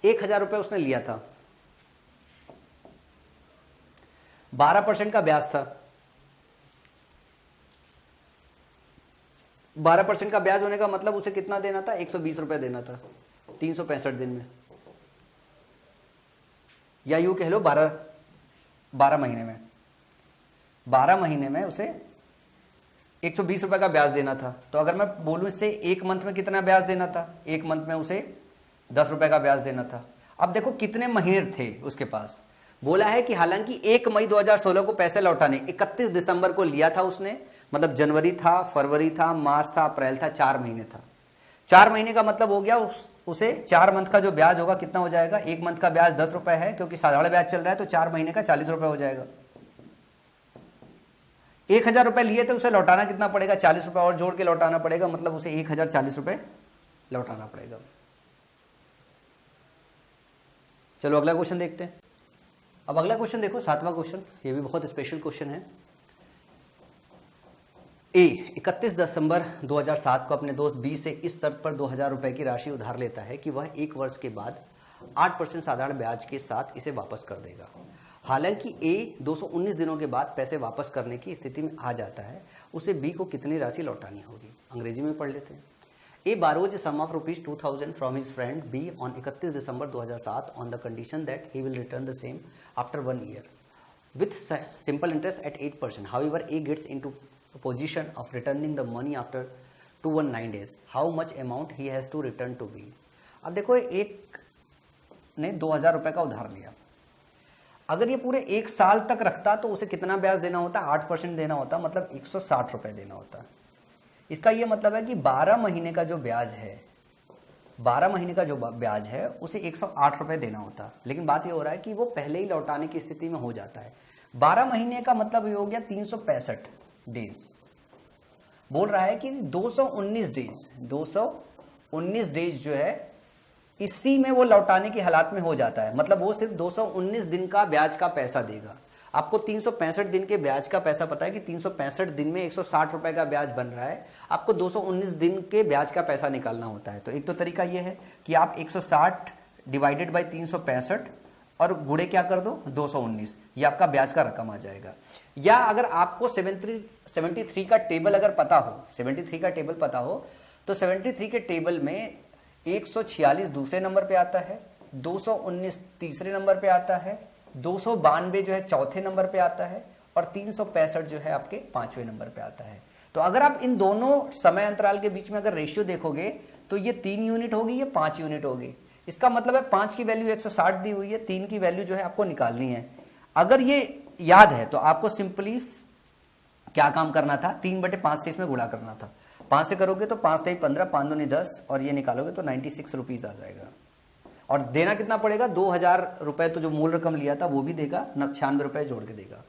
1,000 रुपए उसने लिया था, 12% का ब्याज था। 12% का ब्याज होने का मतलब उसे कितना देना था, 120 रुपए देना था 365 दिन में, या यूं कह लो 12 महीने में। 12 महीने में उसे 120 रुपए का ब्याज देना था। तो अगर मैं बोलूं इससे 1 मंथ में कितना ब्याज देना था, 1 मंथ में उसे 10 रुपए का ब्याज देना था। अब देखो कितने महीने थे उसके पास, बोला है कि हालांकि 1 मई 2016 को पैसे लौटाने, 31 दिसंबर को लिया था उसने, मतलब जनवरी था, फरवरी था, मार्च था, अप्रैल था, 4 महीने था। 4 महीने का मतलब हो गया उसे 4 मंथ का जो ब्याज होगा कितना हो जाएगा। 1 मंथ का ब्याज 10 रुपए है क्योंकि साधारण ब्याज चल रहा है, तो 4 महीने का 40 रुपए हो जाएगा। 1,000 रुपए लिए थे, उसे लौटाना कितना पड़ेगा, 40 रुपए और जोड़ के लौटाना पड़ेगा, मतलब उसे 1,040 रुपए लौटाना पड़ेगा। चलो अगला क्वेश्चन देखते हैं। अब अगला क्वेश्चन देखो, 7वां क्वेश्चन, ये भी बहुत स्पेशल क्वेश्चन है। ए 31 दिसंबर 2007 को अपने दोस्त बी से इस शर्त पर 2,000 रुपए की राशि उधार लेता है कि वह 1 वर्ष के बाद 8% साधारण ब्याज के साथ इसे वापस कर देगा। हालांकि ए 219 दिनों के बाद पैसे वापस करने की स्थिति में आ जाता है, उसे बी को कितनी राशि लौटानी होगी। अंग्रेजी में पढ़ लेते हैं। ए borrows a sum of ₹2,000 from his friend B on 31 December 2007 on the condition that he will return the same after 1 year with simple interest at 8%. However, A gets into a position of returning the money after 219 days. How much amount he has to return to B? अब देखो, एक ने 2,000 रुपए का उधार लिया। अगर ये पूरे 1 साल तक रखता तो उसे कितना ब्याज देना होता, 8% देना होता, मतलब 160 रुपए देना होता। इसका ये मतलब है कि 12 महीने का जो ब्याज है, 12 महीने का जो ब्याज है उसे 108 रुपए देना होता। लेकिन बात ये हो रहा है कि वो पहले ही लौटाने की स्थिति में हो जाता है। 12 महीने का मतलब ये हो गया 365 डेज। बोल रहा है कि 219 डेज जो है इसी में वो लौटाने की हालात में हो जाता है। मतलब वो सिर्फ 219 दिन का ब्याज का पैसा देगा। आपको 365 दिन के ब्याज का पैसा पता है कि 365 दिन में 160 रुपए का ब्याज बन रहा है, आपको 219 दिन के ब्याज का पैसा निकालना होता है। तो एक तो तरीका यह है कि आप 160 डिवाइडेड बाई 365 और गुणे क्या कर दो 219, ये आपका ब्याज का रकम आ जाएगा। या अगर आपको 73 का टेबल अगर पता हो, 73 का टेबल पता हो तो 73 के टेबल में 146 दूसरे नंबर पे आता है, 219 तीसरे नंबर पे आता है, 292 जो है चौथे नंबर पे आता है और 365 जो है आपके पांचवें नंबर पे आता है। तो अगर आप इन दोनों समय अंतराल के बीच में अगर रेशियो देखोगे तो ये 3 यूनिट होगी, ये 5 यूनिट होगी। इसका मतलब है 5 की वैल्यू 160 दी हुई है, 3 की वैल्यू जो है आपको निकालनी है। अगर ये याद है तो आपको सिंपली क्या काम करना था, 3/5 से इसमें गुणा करना था। 5 से करोगे तो 5 3 15, 5 दूनी 10 और ये निकालोगे तो 96 रुपीज आ जाएगा। और देना कितना पड़ेगा, 2000 रुपए तो जो मूल रकम लिया था वो भी देगा, 96 रुपए जोड़ के देगा।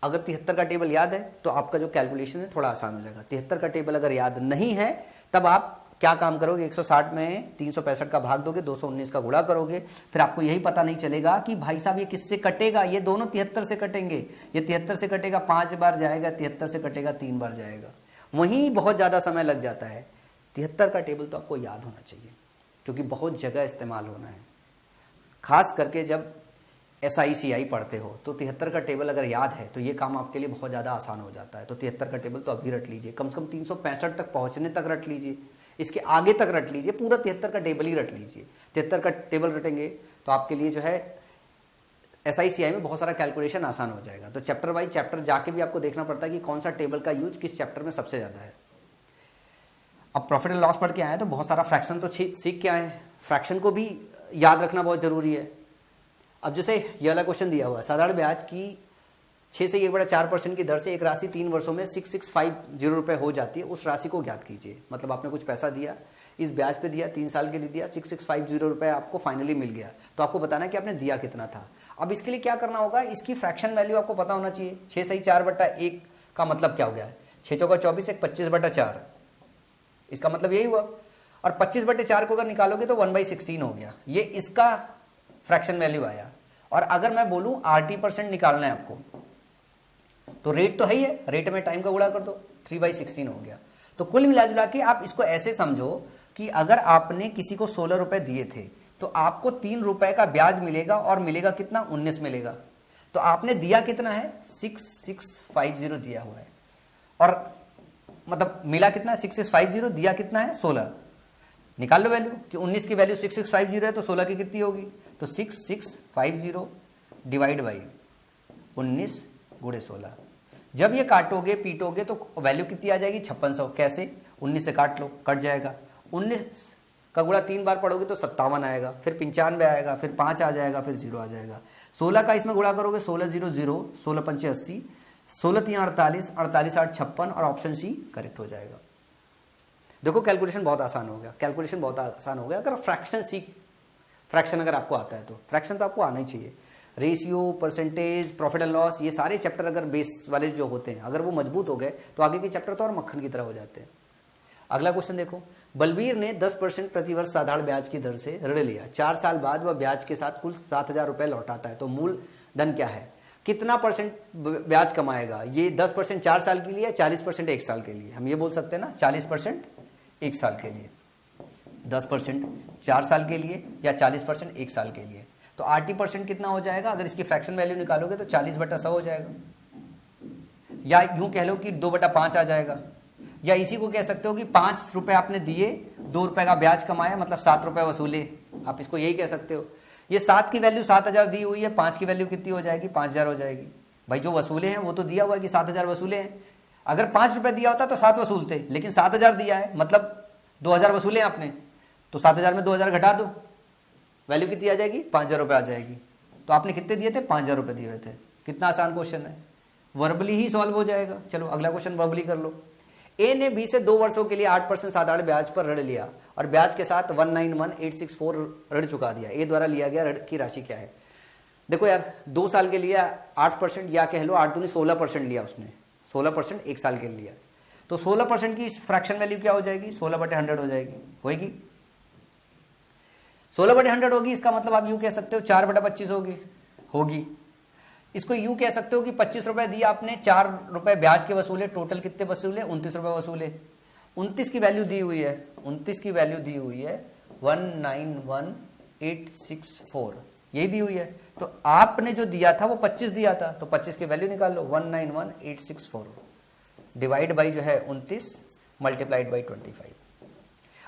अगर 73 का टेबल याद है तो आपका जो कैलकुलेशन है थोड़ा आसान हो जाएगा। 73 का टेबल अगर याद नहीं है तब आप क्या काम करोगे, 160 में 365 का भाग दोगे, 219 का गुणा करोगे, फिर आपको यही पता नहीं चलेगा कि भाई साहब ये किससे कटेगा, ये दोनों 73 से कटेंगे। ये 73 से कटेगा 5 बार जाएगा, 73 से कटेगा 3 बार जाएगा, वहीं बहुत ज़्यादा समय लग जाता है। 73 का टेबल तो आपको याद होना चाहिए क्योंकि बहुत जगह इस्तेमाल होना है, खास करके जब SICI पढ़ते हो तो 73 का टेबल अगर याद है तो ये काम आपके लिए बहुत ज़्यादा आसान हो जाता है। तो 73 का टेबल तो अभी रट लीजिए, कम से कम 365 तक पहुँचने तक रट लीजिए, इसके आगे तक रट लीजिए, पूरा 73 का टेबल ही रट लीजिए। 73 का टेबल रटेंगे तो आपके लिए जो है SICI में बहुत सारा कैलकुलेशन आसान हो जाएगा। तो चैप्टर बाई चैप्टर जाके भी आपको देखना पड़ता है कि कौन सा टेबल का यूज किस चैप्टर में सबसे ज़्यादा है। अब प्रॉफिट एंड लॉस पढ़ के आए तो बहुत सारा फ्रैक्शन तो सीख के आए, फ्रैक्शन को भी याद रखना बहुत ज़रूरी है। अब जैसे ये वाला क्वेश्चन दिया हुआ है, साधारण ब्याज की 6 से 1/4% की दर से एक राशि 3 वर्षों में 6650 रुपये हो जाती है, उस राशि को ज्ञात कीजिए। मतलब आपने कुछ पैसा दिया, इस ब्याज पे दिया, 3 साल के लिए दिया, 6650 रुपये आपको फाइनली मिल गया, तो आपको बताना है कि आपने दिया कितना था। अब इसके लिए क्या करना होगा, इसकी फ्रैक्शन वैल्यू आपको पता होना चाहिए। 6 सही 4/1 का मतलब क्या हो गया है, 6 चौका 24, 25/4, इसका मतलब यही हुआ। और 25/4 को अगर निकालोगे तो 1/16 हो गया, ये इसका फ्रैक्शन वैल्यू आया। और अगर मैं बोलूं RT% निकालना है आपको तो रेट तो है ही है, रेट में टाइम का गुणा कर दो, 3/16 हो गया। तो कुल मिला जुला के आप इसको ऐसे समझो कि अगर आपने किसी को 16 रुपए दिए थे तो आपको 3 रुपए का ब्याज मिलेगा और मिलेगा कितना, 19 मिलेगा। तो आपने दिया कितना है, 6650 दिया हुआ है, और मतलब मिला कितना है 6650, दिया कितना है 16। निकाल लो वैल्यू कि 19 की वैल्यू 6650 है तो 16 की कितनी होगी, तो 6650 डिवाइड बाई 19 गुणे 16। जब ये काटोगे पीटोगे तो वैल्यू कितनी आ जाएगी, 5600। कैसे, 19 से काट लो, कट जाएगा। 19 का गुणा 3 बार पढ़ोगे तो 57 आएगा, फिर 95 आएगा, फिर 5 आ जाएगा, फिर 0 आ जाएगा। 16 का इसमें गुणा करोगे 16 0 0, 16 5 80, 16 3 48, 48 8 56 और ऑप्शन सी करेक्ट हो जाएगा। देखो कैलकुलेशन बहुत आसान हो गया, कैलकुलेशन बहुत आसान हो गया। अगर फ्रैक्शन अगर आपको आता है तो फ्रैक्शन तो आपको आना ही चाहिए। Ratio, percentage, profit and loss, ये सारे चैप्टर अगर बेस वाले जो होते हैं अगर वो मजबूत हो गए तो आगे के चैप्टर तो और मक्खन की तरह हो जाते हैं। अगला क्वेश्चन देखो, बलबीर ने 10% प्रतिवर्ष साधारण ब्याज की दर से ऋण लिया, 4 साल बाद वह ब्याज के साथ कुल 7000 रुपये लौटाता है, तो मूल धन क्या है, कितना परसेंट ब्याज कमाएगा। ये 10% 4 साल के लिए, 40% 1 साल के लिए। हम ये बोल सकते हैं ना 40% 1 साल के लिए, 10% 4 साल के लिए या 40% 1 साल के लिए। तो 80% कितना हो जाएगा, अगर इसकी फ्रैक्शन वैल्यू निकालोगे तो 40/100 हो जाएगा, या यूं कह लो कि 2/5 आ जाएगा। या इसी को कह सकते हो कि 5 रुपए आपने दिए, 2 रुपए का ब्याज कमाया, मतलब 7 रुपए वसूले। आप इसको यही कह सकते हो। ये 7 की वैल्यू 7000 दी हुई है, 5 की वैल्यू कितनी हो जाएगी, 5000 हो जाएगी। भाई जो वसूले हैं वो तो दिया हुआ है कि 7000 वसूले हैं। अगर 5 रुपए दिया होता तो 7 वसूलते, लेकिन 7000 दिया है मतलब 2000 वसूले आपने, तो 7000 में 2000 घटा दो, वैल्यू कितनी आ जाएगी, 5000 रुपये आ जाएगी। तो आपने कितने दिए थे, 5000 रुपये दिए हुए थे। कितना आसान क्वेश्चन है, वर्बली ही सॉल्व हो जाएगा। चलो अगला क्वेश्चन वर्बली कर लो। ए ने बी से 2 वर्षों के लिए 8% साधारण ब्याज पर ऋण लिया और ब्याज के साथ 191864 ऋण चुका दिया। ए द्वारा लिया गया ऋण की राशि क्या है। देखो यार 2 साल के लिए 8% या कह लो 8 दूनी 16% लिया उसने, 16% 1 साल के लिए लिया, तो 16% की फ्रैक्शन वैल्यू क्या हो जाएगी, 16/100 हो जाएगी, होगी 16/100 होगी। इसका मतलब आप यूं कह सकते हो 4/25 होगी। इसको यूं कह सकते हो कि 25 रुपए दिया आपने, 4 रुपए ब्याज के वसूले, टोटल कितने वसूले, 29 रुपए वसूले। 29 की वैल्यू दी हुई है, 29 की वैल्यू दी हुई है 191864 191,864 यही दी हुई है। तो आपने जो दिया था वो 25 दिया था, तो 25 की वैल्यू निकाल लो, 191,864 डिवाइड बाई जो है 29 मल्टीप्लाइड बाई 25।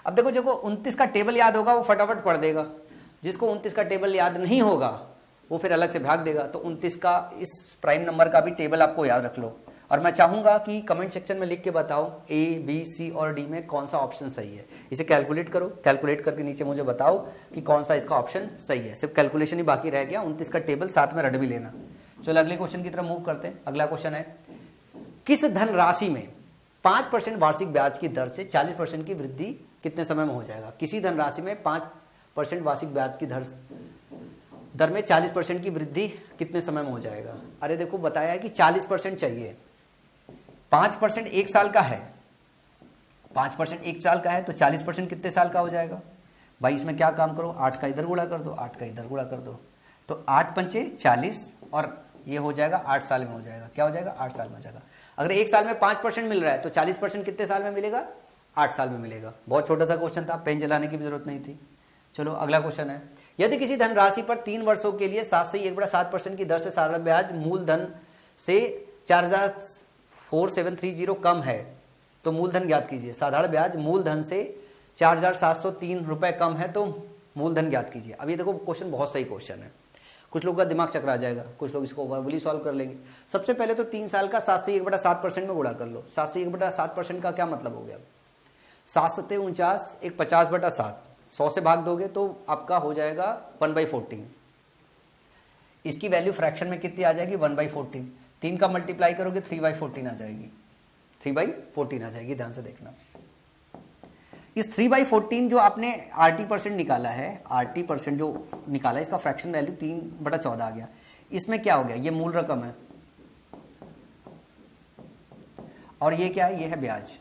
अब देखो जो 29 का टेबल याद होगा वो फटाफट पढ़ देगा, जिसको 29 का टेबल याद नहीं होगा वो फिर अलग से भाग देगा। तो 29 का इस प्राइम नंबर का भी टेबल आपको याद रख लो, और मैं चाहूंगा कि कमेंट सेक्शन में लिख के बताओ ए बी सी और डी में कौन सा ऑप्शन सही है। इसे कैलकुलेट करो, कैलकुलेट करके नीचे मुझे बताओ कि कौन सा इसका ऑप्शन सही है। सिर्फ कैलकुलेशन ही बाकी रह गया, 29 का टेबल साथ में रट भी लेना। चलो अगले क्वेश्चन की तरफ मूव करते हैं। अगला क्वेश्चन है, किस धनराशि में 5% वार्षिक ब्याज की दर से 40% की वृद्धि कितने समय में हो जाएगा? किसी धनराशि में 5% वार्षिक ब्याज की दर में 40% की वृद्धि कितने समय में हो जाएगा? अरे देखो बताया है कि 40% चाहिए, 5% एक साल का है, 5% एक साल का है, तो 40% कितने साल का हो जाएगा भाई? इसमें क्या काम करो, 8 का इधर गुणा कर दो, 8 का इधर गुणा कर दो, तो 8 पंचे 40 और ये हो जाएगा 8 साल में हो जाएगा। क्या हो जाएगा? 8 साल में हो जाएगा। अगर एक साल में 5% मिल रहा है तो 40% कितने साल में मिलेगा? 8 साल में मिलेगा। बहुत छोटा सा क्वेश्चन था, पेन जलाने की भी जरूरत नहीं थी। चलो अगला क्वेश्चन है, यदि किसी धनराशि पर 3 वर्षों के लिए 7 से 1/7% की दर से साधारण ब्याज मूलधन से 4,4730 कम है तो मूलधन ज्ञात कीजिए। साधारण ब्याज मूलधन से 4,703 रुपए कम है तो मूलधन ज्ञात कीजिए। अब ये देखो क्वेश्चन बहुत सही क्वेश्चन है, कुछ लोगों का दिमाग चकरा जाएगा, कुछ लोग इसको वर्बली सॉल्व कर लेंगे। सबसे पहले तो 3 साल का 7 से 1/7% में गुणा कर लो। 7 से 1/7% का क्या मतलब हो गया? 7 सत्ते 49, एक 50/7, 100 से भाग दोगे तो आपका हो जाएगा 1/14। इसकी वैल्यू फ्रैक्शन में कितनी आ जाएगी? 1/14। 3 का मल्टीप्लाई करोगे 3/14 आ जाएगी, 3/14 आ जाएगी। ध्यान से देखना, इस 3/14 जो आपने RT% निकाला है, RT% जो निकाला है, इसका फ्रैक्शन वैल्यू 3/14 आ गया। इसमें क्या हो गया? ये मूल रकम है और ये क्या है? ये है ब्याज।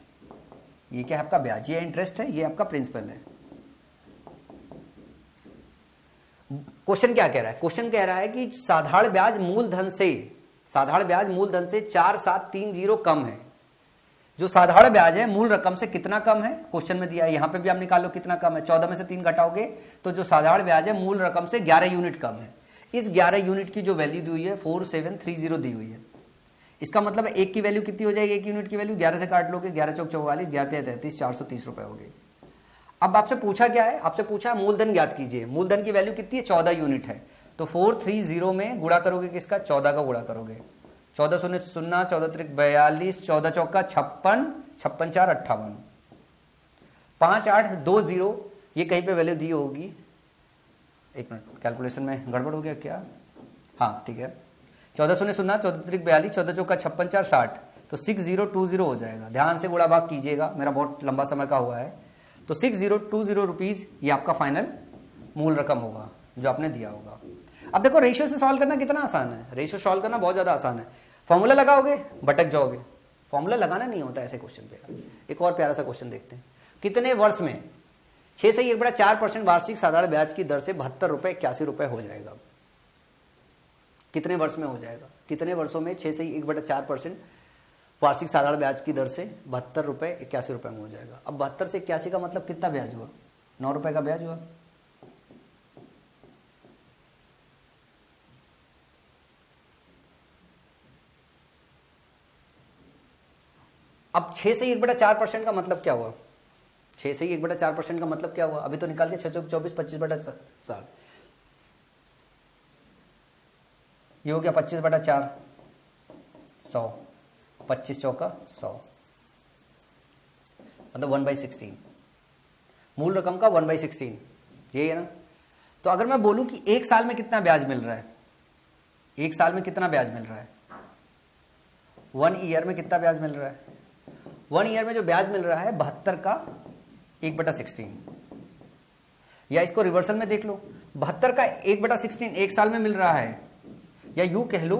ये क्या है? आपका ब्याज। ये इंटरेस्ट है, ये आपका प्रिंसिपल है। क्वेश्चन क्या कह रहा है? क्वेश्चन कह रहा है कि साधारण ब्याज मूलधन से 4,730 कम है। जो साधारण ब्याज है मूल रकम से कितना कम है? क्वेश्चन में दिया है, यहां पे भी आप निकालो कितना कम है। 14 में से 3 घटाओगे तो जो साधारण ब्याज है मूल रकम से 11 यूनिट कम है। इस 11 यूनिट की जो वैल्यू दी हुई है 4730 दी हुई है। इसका मतलब एक की वैल्यू कितनी हो जाएगी? एक यूनिट की वैल्यू 11 से काट लोगे, 11 चौक 44, 11 33, 430 रुपए हो गए। अब आपसे पूछा क्या है? आपसे पूछा मूलधन ज्ञात कीजिए। मूलधन की वैल्यू कितनी है? 14 यूनिट है। तो 430 में गुणा करोगे किसका? 14 का गुणा करोगे। 14 शून्य 0, 14 त्रिक 42, 14 चौका 56, 56 4 58, 5 8 2 0। ये कहीं पे वैल्यू दी होगी, एक मिनट, कैलकुलेशन में गड़बड़ हो गया क्या? हाँ ठीक है, 14 शून्य 0, 14 त्रिक 42, 14 चौका 56 4 60, तो 6020 हो जाएगा। ध्यान से गुणा भाग कीजिएगा, मेरा बहुत लंबा समय का हुआ है। तो 6020 रुपीज ये आपका फाइनल मूल रकम होगा जो आपने दिया होगा। अब देखो रेशियो से सॉल्व करना कितना आसान है, रेशियो सॉल्व करना बहुत ज्यादा आसान है। फॉर्मूला लगाओगे भटक जाओगे, फॉर्मूला लगाना नहीं होता ऐसे क्वेश्चन पे। एक और प्यारा सा क्वेश्चन देखते हैं, कितने वर्ष में 6 से 1/4% वार्षिक साधारण ब्याज की दर से 72 रुपए 81 रुपए हो जाएगा? कितने वर्ष में हो जाएगा? कितने वर्षों में 6 से 1/4% वार्षिक साधारण ब्याज की दर से 72 रुपए 81 रुपए में हो जाएगा? अब 72 से 81 का मतलब कितना ब्याज हुआ? 9 रुपए का ब्याज हुआ। अब 6 से 1/4% का मतलब क्या हुआ? 6 से 1/4% का मतलब क्या हुआ? अभी तो निकाल के 6 चौक 24, 25/4, ये हो गया 25/4, 100, 25 चौका 100, मतलब 1/16। मूल रकम का 1/16 यही है ना? तो अगर मैं बोलूं कि एक साल में कितना ब्याज मिल रहा है, एक साल में कितना ब्याज मिल रहा है, 1 ईयर में कितना ब्याज मिल रहा है? 1 ईयर में जो ब्याज मिल रहा है 72 का 1/16, या इसको रिवर्सल में देख लो, 72 का 1/16 एक साल में मिल रहा है, या यूं कह लो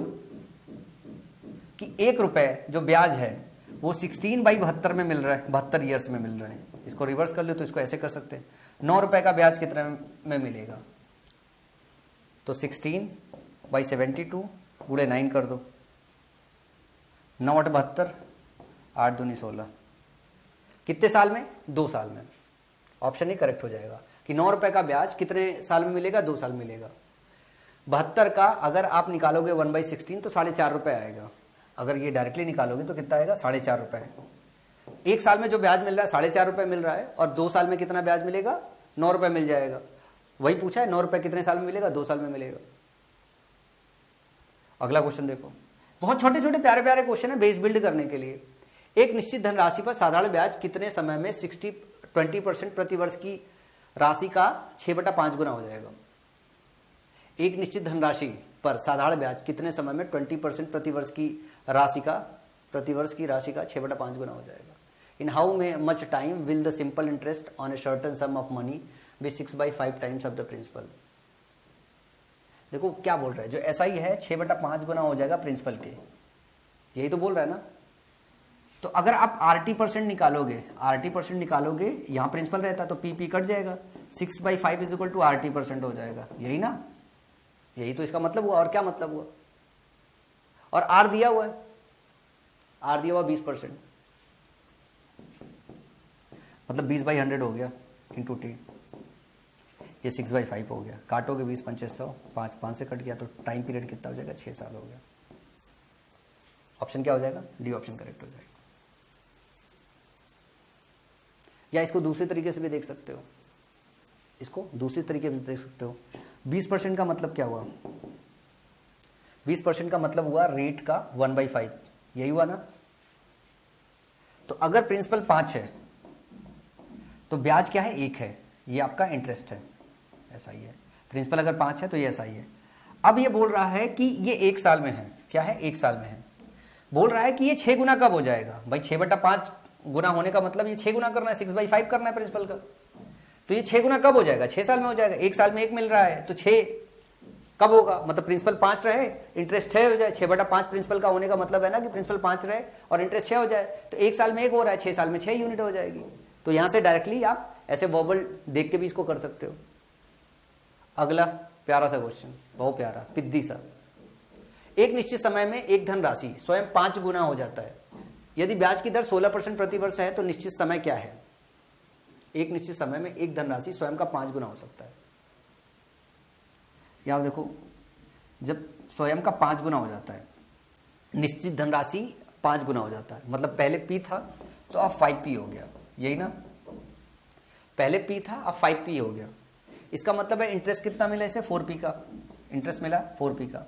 कि 1 रुपए जो ब्याज है वो 16/72 में मिल रहा है, 72 ईयर्स में मिल रहा है। इसको रिवर्स कर लो तो इसको ऐसे कर सकते हैं, 9 रुपए का ब्याज कितने में मिलेगा? तो 16/72 गुणे 9 कर दो, 9 8 72, 8 दूनी 16, कितने साल में? 2 साल में। ऑप्शन ही करेक्ट हो जाएगा। कि 9 रुपए का ब्याज कितने साल में मिलेगा, 2 साल मिलेगा। 72 का अगर आप निकालोगे 1/16 तो 4.5 रुपए आएगा। अगर ये डायरेक्टली निकालोगे तो कितना आएगा, 4.5 रुपए। एक साल में जो ब्याज मिल रहा है 4.5 रुपए मिल रहा है, और 2 साल में कितना ब्याज मिलेगा, 9 रुपए मिल जाएगा। वही पूछा है, 9 रुपए कितने साल में मिलेगा, 2 साल में मिलेगा। अगला क्वेश्चन देखो, बहुत छोटे छोटे प्यारे प्यारे क्वेश्चन है बेस बिल्ड करने के लिए। एक निश्चित धनराशि पर साधारण ब्याज कितने समय में 20% प्रति वर्ष की राशि का 6/5 गुना हो जाएगा। एक निश्चित धनराशि पर साधारण ब्याज कितने समय में 20% प्रति वर्ष की राशि का 6/5 गुना हो जाएगा। In how much time will the simple interest on a certain sum of money be 6/5 times of the principal. देखो क्या बोल रहा है, जो ऐसा ही है 6/5 गुना हो जाएगा प्रिंसिपल के, यही तो बोल रहा है ना। तो अगर आप RT% निकालोगे, यहां प्रिंसिपल रहता तो पी कट जाएगा, 6/5 = RT% हो जाएगा, यही ना, यही तो इसका मतलब हुआ। और क्या मतलब हुआ, और R दिया हुआ है, R दिया हुआ 20%, मतलब 20/100 हो गया इंटू T, ये 6/5 हो गया। काटोगे 20 पंचे 100, 5 से कट गया तो टाइम पीरियड कितना हो जाएगा, 6 साल हो गया। ऑप्शन क्या हो जाएगा, डी ऑप्शन करेक्ट हो जाएगा। या इसको दूसरे तरीके से भी देख सकते हो, 20% का मतलब क्या हुआ, 20% का मतलब हुआ रेट का 1/5, यही हुआ ना। तो अगर प्रिंसिपल 5 है तो ब्याज क्या है, 1 है, ये आपका इंटरेस्ट है, ऐसा ही है। प्रिंसिपल अगर 5 है तो ये ऐसा ही है। अब ये बोल रहा है कि ये 1 साल में है, क्या है, 1 साल में है। बोल रहा है कि ये 6 गुना कब हो जाएगा, भाई 6/5 गुना होने का मतलब ये 6 गुना करना है, 6/5 करना है प्रिंसिपल का। तो ये 6 गुना कब हो जाएगा, 6 साल में हो जाएगा। 1 साल में 1 मिल रहा है तो 6 कब होगा, मतलब प्रिंसिपल 5 रहे, इंटरेस्ट 6 हो जाए। 6/5 प्रिंसिपल का होने का मतलब है ना कि प्रिंसिपल 5 रहे और इंटरेस्ट 6 हो जाए। तो 1 साल में 1 हो रहा है, 6 साल में 6 यूनिट हो जाएगी। तो यहां से डायरेक्टली आप ऐसे वर्बल देख के भी इसको कर सकते हो। अगला प्यारा सा क्वेश्चन, बहुत प्यारा, पिद्दी सा। एक निश्चित समय में एक धनराशि स्वयं 5 गुना हो जाता है। यदि ब्याज की दर 16% प्रति वर्ष है तो निश्चित समय क्या है। एक निश्चित समय में एक धनराशि स्वयं का 5 गुना हो सकता है। यहां देखो, जब स्वयं का 5 गुना हो जाता है, निश्चित धनराशि 5 गुना हो जाता है, मतलब पहले P था तो अब 5P हो गया, यही ना। पहले P था अब 5P हो गया। इसका मतलब है इंटरेस्ट कितना मिला इसे, 4P का इंटरेस्ट मिला, 4P का,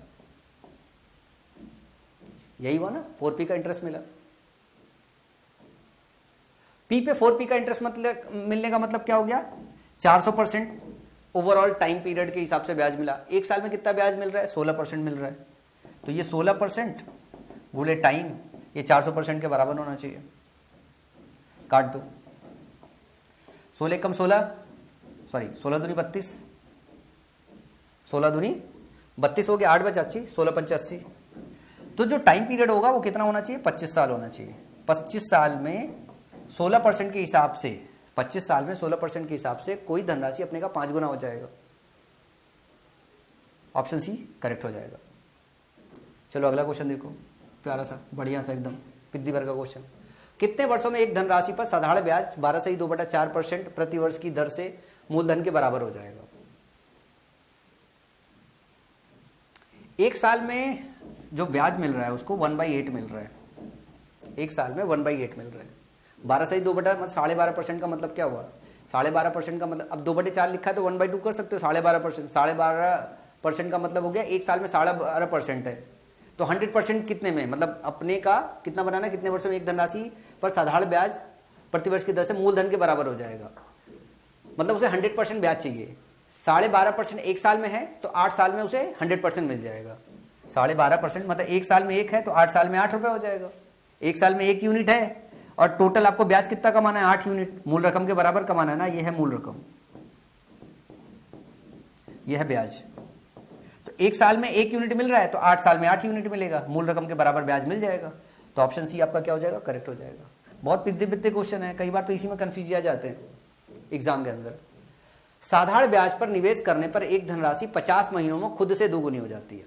यही हुआ ना, 4P का इंटरेस्ट मिला। P पे 4P का इंटरेस्ट मतलब मिलने का मतलब क्या हो गया, 400% ओवरऑल टाइम पीरियड के हिसाब से ब्याज मिला। 1 साल में कितना ब्याज मिल रहा है, 16% मिल रहा है। तो ये 16% गुणे टाइम, ये 400% के बराबर होना चाहिए। काट दो, 16 कम 16, सॉरी 16 दूनी 32, 16 दूनी 32 हो गया, 8 बचा 80, 16 पंचे 80। तो जो टाइम पीरियड होगा वो कितना होना चाहिए, 25 साल होना चाहिए। 25 साल में 16% के हिसाब से, 25 साल में 16% के हिसाब से कोई धनराशि अपने का 5 गुना हो जाएगा। ऑप्शन सी करेक्ट हो जाएगा। चलो अगला क्वेश्चन देखो, प्यारा सा, बढ़िया सा, एकदम पिद्दी भर का क्वेश्चन। कितने वर्षों में एक धनराशि पर साधारण ब्याज 12.2/4% प्रति वर्ष की दर से मूलधन के बराबर हो जाएगा। एक साल में जो ब्याज मिल रहा है उसको 1/8 मिल रहा है, एक साल में 1/8 मिल रहा है। 12.2 12.5% का मतलब क्या हुआ, 12.5% का मतलब, अब 2/4 लिखा है तो 1/2 कर सकते हो, 12.5%, 12.5% का मतलब हो गया एक साल में 12.5% है। तो 100% कितने में, मतलब अपने का कितना बनाना, कितने वर्षों में एक धनराशि पर साधारण ब्याज प्रतिवर्ष की दर से मूलधन के बराबर हो जाएगा, मतलब उसे 100% ब्याज चाहिए। 12.5% एक साल में है तो 8 साल में उसे 100% मिल जाएगा। 12.5% मतलब एक साल में 1 है तो 8 साल में 8 रुपए हो जाएगा। एक साल में 1 यूनिट है और टोटल आपको ब्याज कितना कमाना है, 8 यूनिट, मूल रकम के बराबर कमाना है ना, ये है मूल रकम, ये है ब्याज। तो एक साल में 1 यूनिट मिल रहा है तो 8 साल में 8 यूनिट मिलेगा, मूल रकम के बराबर ब्याज मिल जाएगा। तो ऑप्शन सी आपका क्या हो जाएगा, करेक्ट हो जाएगा। बहुत पिद्दे पिद्दे क्वेश्चन है, कई बार तो इसी में कंफ्यूज आ जाते हैं एग्जाम के अंदर। साधारण ब्याज पर निवेश करने पर एक धनराशि 50 महीनों में खुद से 2 गुनी हो जाती है।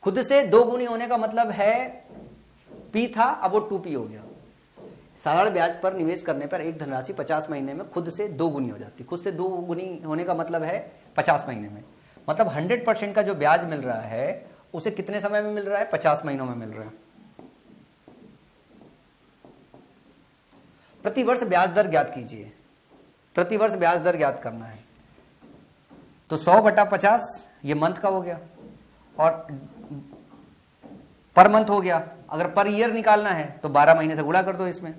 खुद से 2 गुनी होने का मतलब है P था अब वो 2P हो गया। साधारण ब्याज पर निवेश करने पर एक धनराशि 50 महीने में खुद से 2 गुनी हो जाती है। खुद से 2 गुनी होने का मतलब है 50 महीने में, मतलब 100% का जो ब्याज मिल रहा है उसे कितने समय में मिल रहा है? 50 महीनों में मिल रहा है। प्रतिवर्ष ब्याज दर ज्ञात कीजिए। प्रतिवर्ष ब्याज दर ज्ञात करना है तो 100/50 ये मंथ का हो गया और पर मंथ हो गया। अगर पर ईयर निकालना है तो 12 महीने से गुणा कर दो, इसमें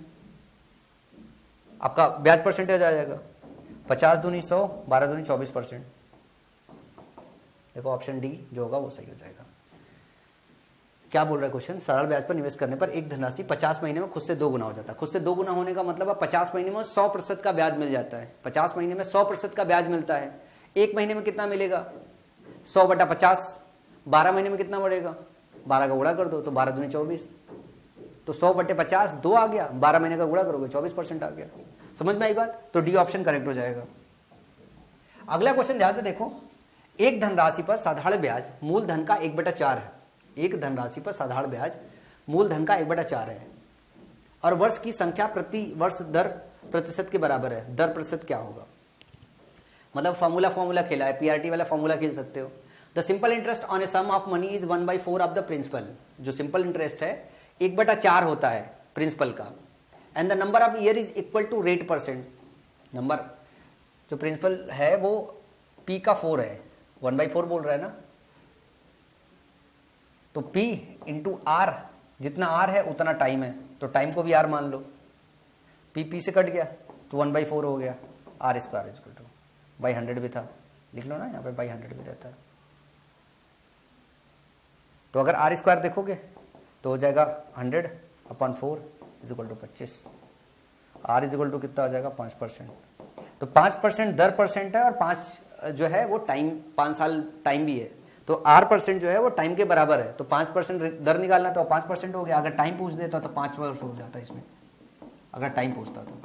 आपका ब्याज परसेंटेज आ जाएगा। 50 दूनी 100, 12 दूनी 24%। देखो ऑप्शन डी जो होगा वो सही हो जाएगा। क्या बोल रहा है क्वेश्चन? सरल ब्याज पर निवेश करने पर एक धनराशि 50 महीने में खुद से 2 गुना हो जाता है। खुद से 2 गुना होने का मतलब है 50 महीने में 100% का ब्याज मिल जाता है। 50 महीने में 100% का ब्याज मिलता है। एक महीने में कितना मिलेगा? 100/50। 12 महीने में कितना बढ़ेगा? 12 का गुणा कर दो तो 12 दूनी 24, तो 100/50 2 आ गया। 12 महीने का गुणा करोगे 24% आ गया। समझ में आई बात? तो डी ऑप्शन करेक्ट हो जाएगा। अगला क्वेश्चन ध्यान से देखो। एक धनराशि पर साधारण ब्याज मूलधन का 1/4 है। एक धनराशि पर साधारण ब्याज मूलधन का 1/4 है और वर्ष की संख्या प्रति वर्ष दर प्रतिशत के बराबर है। दर प्रतिशत क्या होगा? मतलब फॉर्मूला खेला है, पीआरटी वाला फॉर्मूला खेल सकते हो। The simple interest on a sum of money is 1/4 of the principal. जो सिंपल इंटरेस्ट है 1/4 होता है प्रिंसिपल का। And the number of year is equal to rate percent. Number जो प्रिंसिपल है वो पी का 4 है, 1/4 बोल रहा है ना, तो P इंटू आर, जितना आर है उतना टाइम है, तो टाइम को भी आर मान लो। P से कट गया तो 1/4 हो गया। R² इक्वल टू बाई 100 भी था, लिख लो ना यहाँ पे बाई 100 भी रहता है। तो अगर R² देखोगे तो हो जाएगा 100/4 is equal to 25। R is equal to कितना हो जाएगा? 5%। तो 5% दर परसेंट है और 5 जो है वो टाइम, 5 साल टाइम भी है, तो R% जो है वो टाइम के बराबर है। तो 5% दर निकालना तो 5% हो गया। अगर टाइम पूछ देता तो 5 वर्ष हो जाता इसमें, अगर टाइम पूछता तो।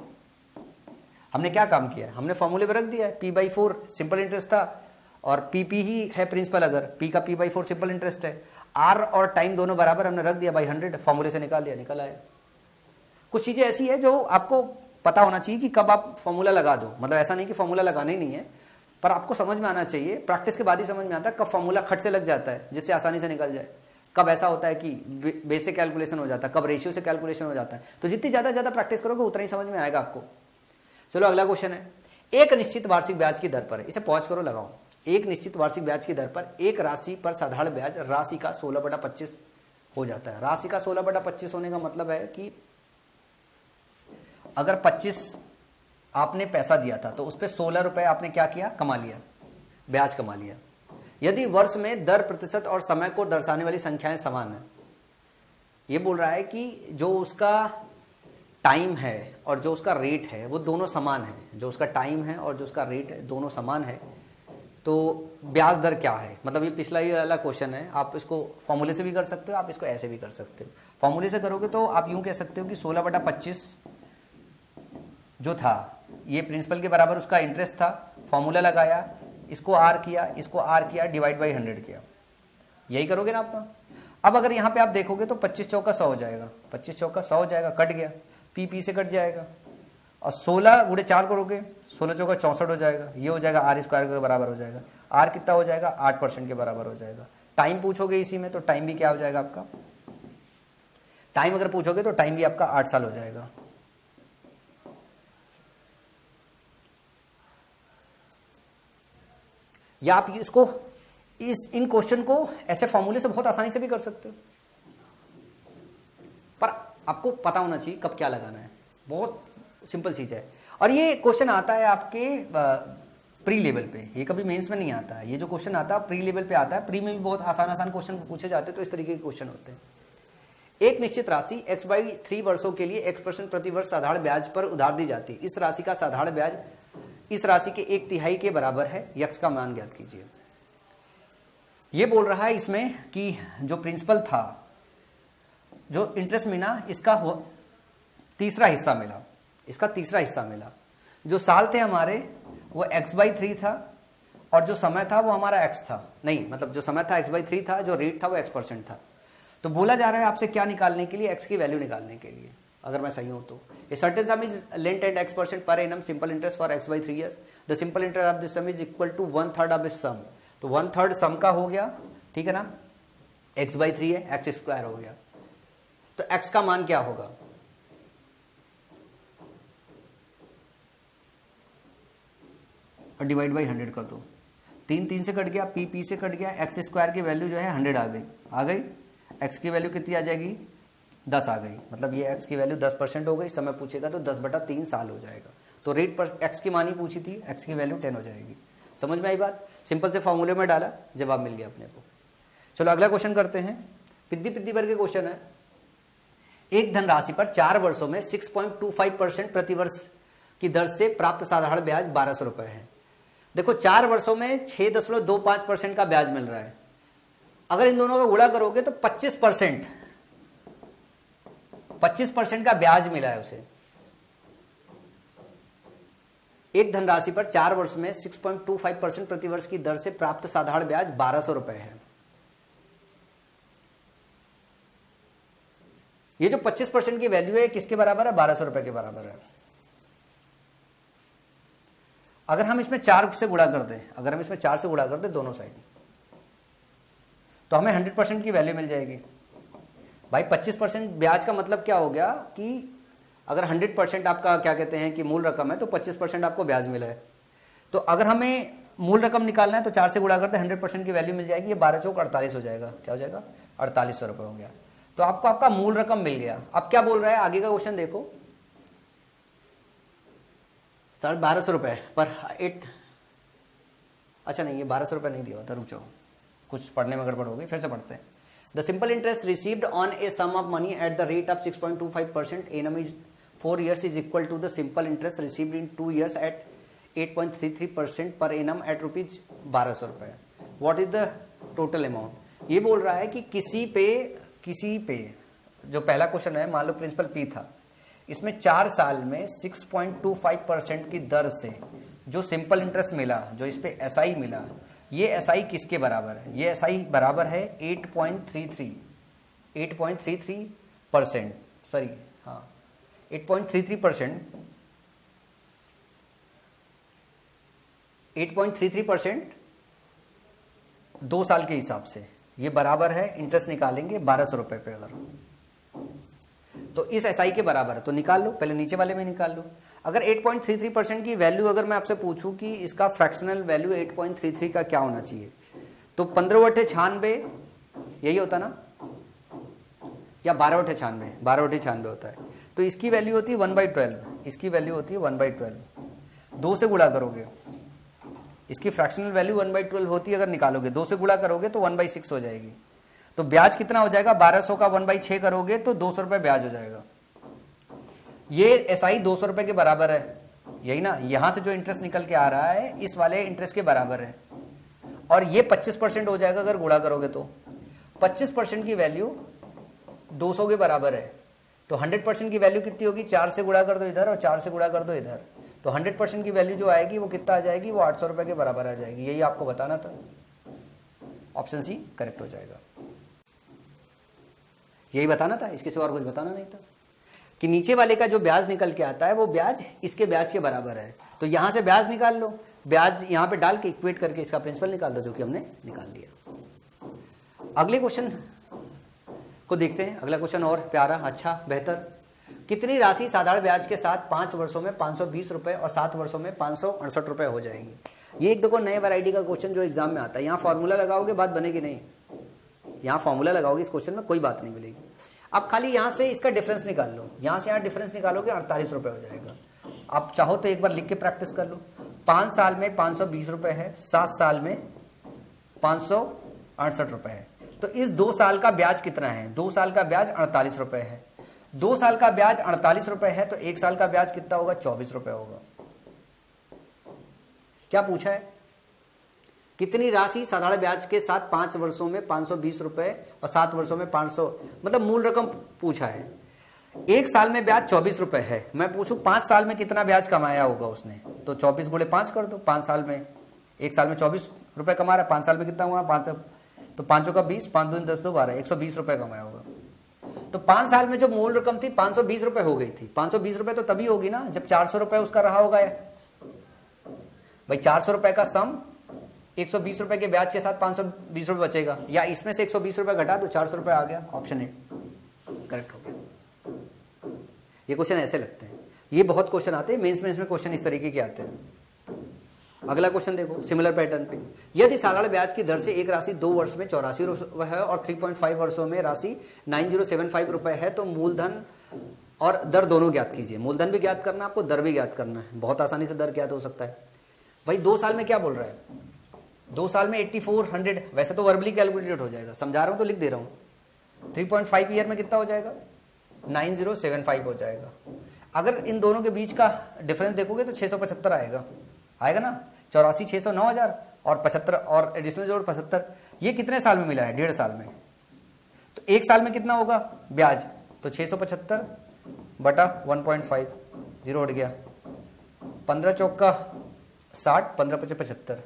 हमने क्या काम किया? हमने फॉर्मूले पर रख दिया है। P/4 सिंपल इंटरेस्ट था और PP ही है प्रिंसिपल। अगर P का P/4 सिंपल इंटरेस्ट है, R और टाइम दोनों बराबर हमने रख दिया बाई 100, फॉर्मूले से निकाल लिया, निकल आया। कुछ चीजें ऐसी है जो आपको पता होना चाहिए कि कब आप फॉर्मूला लगा दो। मतलब ऐसा नहीं कि फॉर्मूला लगाना ही नहीं है, पर आपको समझ में आना चाहिए। प्रैक्टिस के बाद ही समझ में आता है कब फॉर्मूला खट से लग जाता है जिससे आसानी से निकल जाए, कब ऐसा होता है कि बेसिक कैलकुलेशन हो जाता है, कब रेशियो से कैलकुलेशन हो जाता है। तो जितनी ज्यादा प्रैक्टिस करोगे उतना ही समझ में आएगा आपको। चलो अगला क्वेश्चन है। एक निश्चित वार्षिक ब्याज की दर पर, इसे पॉज करो, लगाओ। एक निश्चित वार्षिक ब्याज की दर पर एक राशि पर साधारण ब्याज राशि का 16/25 हो जाता है। राशि का 16/25 होने का मतलब है कि अगर 25 आपने पैसा दिया था तो उस पर 16 रुपए आपने क्या किया? कमा लिया, ब्याज कमा लिया। यदि वर्ष में दर, प्रतिशत और समय को दर्शाने वाली संख्याएं समान है, ये बोल रहा है कि जो उसका टाइम है और जो उसका रेट है वो दोनों समान है। जो उसका टाइम है और जो उसका रेट है दोनों समान है, तो ब्याज दर क्या है? मतलब ये पिछला ही वाला क्वेश्चन है। आप इसको फॉर्मूले से भी कर सकते हो, आप इसको ऐसे भी कर सकते हो। फॉर्मूले से करोगे तो आप यूं कह सकते हो कि 16/25 जो था ये प्रिंसिपल के बराबर उसका इंटरेस्ट था। फॉर्मूला लगाया, इसको R किया, इसको R किया, डिवाइड बाई 100 किया। यही करोगे ना आप। अब अगर यहाँ पे आप देखोगे तो 25 चौका 100 हो जाएगा, 25 चौका 100 हो जाएगा, कट गया। P से कट जाएगा और 16 गुणे 4 करोगे, 16 चौका 64 हो जाएगा। ये हो जाएगा R² के बराबर हो जाएगा। R कितना हो जाएगा? 8% के बराबर हो जाएगा। टाइम पूछोगे इसी में तो टाइम भी क्या हो जाएगा आपका? टाइम अगर पूछोगे तो टाइम भी आपका 8 साल हो जाएगा। या आप इसको इन क्वेश्चन को ऐसे फॉर्मूले से बहुत आसानी से भी कर सकते हो, पर आपको पता होना चाहिए कब क्या लगाना है। बहुत सिंपल चीज है। और ये क्वेश्चन आता है आपके प्री लेवल पे, ये कभी मेंस में नहीं आता है। ये जो क्वेश्चन आता है प्री लेवल पे आता है। प्री में भी बहुत आसान क्वेश्चन पूछे जाते हैं, तो इस तरीके के क्वेश्चन होते हैं। एक निश्चित राशि x/3 वर्षों के लिए x% प्रति वर्ष साधारण ब्याज पर उधार दी जाती है। इस राशि का साधारण ब्याज इस राशि के 1/3 के बराबर है। यक्स का मान ज्ञात कीजिए। ये बोल रहा है इसमें कि जो प्रिंसिपल था, जो इंटरेस्ट मिला, इसका तीसरा हिस्सा मिला, इसका तीसरा हिस्सा मिला। जो साल थे हमारे वो x/3 था और जो समय था वो हमारा x था। नहीं, मतलब जो समय था x/3 था, जो रेट था वो x% था। तो बोला जा रहा है आपसे क्या निकालने के लिए? x की वैल्यू निकालने के लिए। अगर मैं सही हूँ तो। A certain sum is lent at x% per annum simple interest for x by 3 years, the simple interest of this sum is equal to 1/3 of this sum. तो 1/3 सम का हो गया, ठीक है ना, x by 3 है, x स्क्वायर हो गया। तो x का मान क्या होगा? और डिवाइड बाई 100 कर दो, 3 से कट गया, p से कट गया, एक्स स्क्वायर की वैल्यू जो है 100 आ गई। x की वैल्यू कितनी आ जाएगी? 10 आ गई। मतलब ये x की वैल्यू 10% हो गई। समय पूछेगा तो 10/3 साल हो जाएगा। तो रेट पर x की मानी पूछी थी, x की वैल्यू 10 हो जाएगी। समझ में आई बात? सिंपल से फॉर्मूले में डाला, जवाब मिल गया अपने को। चलो अगला क्वेश्चन करते हैं। पिद्दी भर के क्वेश्चन है। एक धनराशि पर 4 वर्षों में 6.25% प्रतिवर्ष की दर से प्राप्त साधारण ब्याज 1200 रुपए है। देखो 4 वर्षों में 6.25% का ब्याज मिल रहा है। अगर इन दोनों का गुणा करोगे तो 25% का ब्याज मिला है उसे। एक धनराशि पर 4 वर्ष में 6.25% प्रतिवर्ष की दर से प्राप्त साधारण ब्याज 1200 रुपए है। ये जो 25% की वैल्यू है किसके बराबर है? 1200 रुपए के बराबर है। अगर हम इसमें 4 से गुणा कर दें, दोनों साइड, तो हमें 100% की वैल्यू मिल जाएगी। भाई 25% ब्याज का मतलब क्या हो गया कि अगर 100% आपका क्या कहते हैं कि मूल रकम है तो 25% आपको ब्याज मिला है। तो अगर हमें मूल रकम निकालना है तो 4 से गुणा करते 100% की वैल्यू मिल जाएगी। ये 12 चौक 48 हो जाएगा। क्या हो जाएगा? 4800 रुपये हो गया। तो आपको आपका मूल रकम मिल गया। अब क्या बोल रहा है आगे का क्वेश्चन देखो, 1250 रुपये पर 8, अच्छा नहीं, ये 1200 रुपये नहीं दिया होता, रुक जाओ, कुछ पढ़ने में गड़बड़ हो गई, फिर से पढ़ते हैं। The simple interest received on a sum of money at the rate of 6.25% annum is 4 years is equal to the simple interest received in 2 years at 8.33% per annum at rupees 1200 रुपये। What is the total amount? ये बोल रहा है कि किसी पे जो पहला क्वेश्चन है, मान लो प्रिंसिपल P था, इसमें 4 साल में 6.25% की दर से जो सिंपल इंटरेस्ट मिला, जो इस पे SI मिला, ये SI किसके बराबर है? ये SI बराबर है 8.33%, सॉरी हाँ 8.33% 2 साल के हिसाब से ये बराबर है। इंटरेस्ट निकालेंगे 1200 रुपये पे, अगर तो इस SI के बराबर है तो निकाल लो, पहले नीचे वाले में निकाल लो। अगर 8.33% की वैल्यू अगर मैं आपसे पूछूं कि इसका फ्रैक्शनल वैल्यू 8.33 का क्या होना चाहिए, तो 15/96 यही होता ना, या 12/96, 12/96 होता है। तो इसकी वैल्यू होती है 1/12, इसकी वैल्यू होती है 1/12। 2 से गुणा करोगे, इसकी फ्रैक्शनल वैल्यू 1/12 होती है, अगर निकालोगे 2 से गुणा करोगे तो 1/6 हो जाएगी। तो ब्याज कितना हो जाएगा? 1200 का 1/6 करोगे तो 200 रुपये ब्याज हो जाएगा। ये SI 200 रुपये के बराबर है, यही ना, यहां से जो इंटरेस्ट निकल के आ रहा है इस वाले इंटरेस्ट के बराबर है। और ये 25% हो जाएगा अगर गुणा करोगे तो। 25% की वैल्यू 200 के बराबर है, तो 100% की वैल्यू कितनी होगी? 4 से गुणा कर दो इधर और 4 से गुणा कर दो इधर, तो 100% की वैल्यू जो आएगी वो कितना आ जाएगी? वो 800 रुपये के बराबर आ जाएगी। यही आपको बताना था। ऑप्शन सी करेक्ट हो जाएगा। यही बताना था, इसके सिवा और कुछ बताना नहीं था कि नीचे वाले का जो ब्याज निकल के आता है वो ब्याज इसके ब्याज के बराबर है। तो यहां से ब्याज निकाल लो, ब्याज यहां पे डाल के इक्वेट करके इसका प्रिंसिपल निकाल दो, जो कि हमने निकाल लिया। अगले क्वेश्चन को देखते हैं। अगला क्वेश्चन और प्यारा, अच्छा, बेहतर। कितनी राशि साधारण ब्याज के साथ 5 वर्षों में 520 रुपए और 7 वर्षों में 568 रुपए हो जाएंगी? ये एक देखो नए वैरायटी का क्वेश्चन जो एग्जाम में आता है। यहाँ फॉर्मूला लगाओगे बात बनेगी नहीं, यहाँ फॉर्मूला लगाओगे इस क्वेश्चन में कोई बात नहीं मिलेगी। अब खाली यहाँ से इसका डिफरेंस निकाल लो, यहाँ से यहाँ डिफरेंस निकालोगे 48 रुपये हो जाएगा। आप चाहो तो एक बार लिख के प्रैक्टिस कर लो। 5 साल में 520 रुपये है, 7 साल में 568 रुपये है। तो इस 2 साल का ब्याज कितना है? 2 साल का ब्याज 48 रुपये है। 2 साल का ब्याज 48 रुपये है तो 1 साल का ब्याज कितना होगा? 24 रुपये होगा। क्या पूछा है? कितनी राशि साधारण ब्याज के साथ 5 वर्षों में 520 रुपए और 7 वर्षों में 500, मतलब मूल रकम पूछा है। 1 साल में ब्याज 24 रुपए है। मैं पूछूं 5 साल में कितना ब्याज कमाया होगा उसने, तो 24 गुणे 5 कर दो। 5 साल में, 1 साल में 24 रुपए कमा रहा है, 5 साल में कितना हुआ? 5, तो 5 का 20, 5 दूनी 10, 2 12, 120 रुपए कमाया होगा। तो 5 साल में जो मूल रकम थी 520 रुपए हो गई थी। 520 रुपए तो तभी होगी ना जब 400 रुपए उसका रहा होगा। भाई 400 रुपए का सम 120 रुपए के ब्याज के साथ 520 रुपए बचेगा, या इसमें से 120 रुपए घटा दो, 400 रुपए आ गया। ऑप्शन ए करेक्ट हो गया। ये क्वेश्चन ऐसे लगते हैं, ये बहुत क्वेश्चन आते हैं मेंस में, इसमें क्वेश्चन इस तरीके के आते हैं। अगला क्वेश्चन देखो सिमिलर पैटर्न पे। यदि साधारण ब्याज की दर से एक राशि 2 वर्ष में 84 रुपए है और 3.5 वर्षों में राशि 9075 रुपए है, तो मूलधन और दर दोनों ज्ञात कीजिए। मूलधन भी ज्ञात करना है आपको, दर भी ज्ञात करना है। बहुत आसानी से दर ज्ञात हो सकता है। भाई 2 साल में क्या बोल रहा है, 2 साल में 8400, वैसे तो वर्बली कैलकुलेटेड हो जाएगा, समझा रहा हूं तो लिख दे रहा हूं। 3.5 ईयर में कितना हो जाएगा, 9075 हो जाएगा। अगर इन दोनों के बीच का डिफरेंस देखोगे तो 675 आएगा, आएगा ना। 84 600 9000 और 75 और एडिशनल जोड़ 75, ये कितने साल में मिला है, 1.5 साल में। तो 1 साल में कितना होगा ब्याज, तो 675 बटा 1.5, जीरो उठ गया। 15 चौका 60, 15 पचे 75,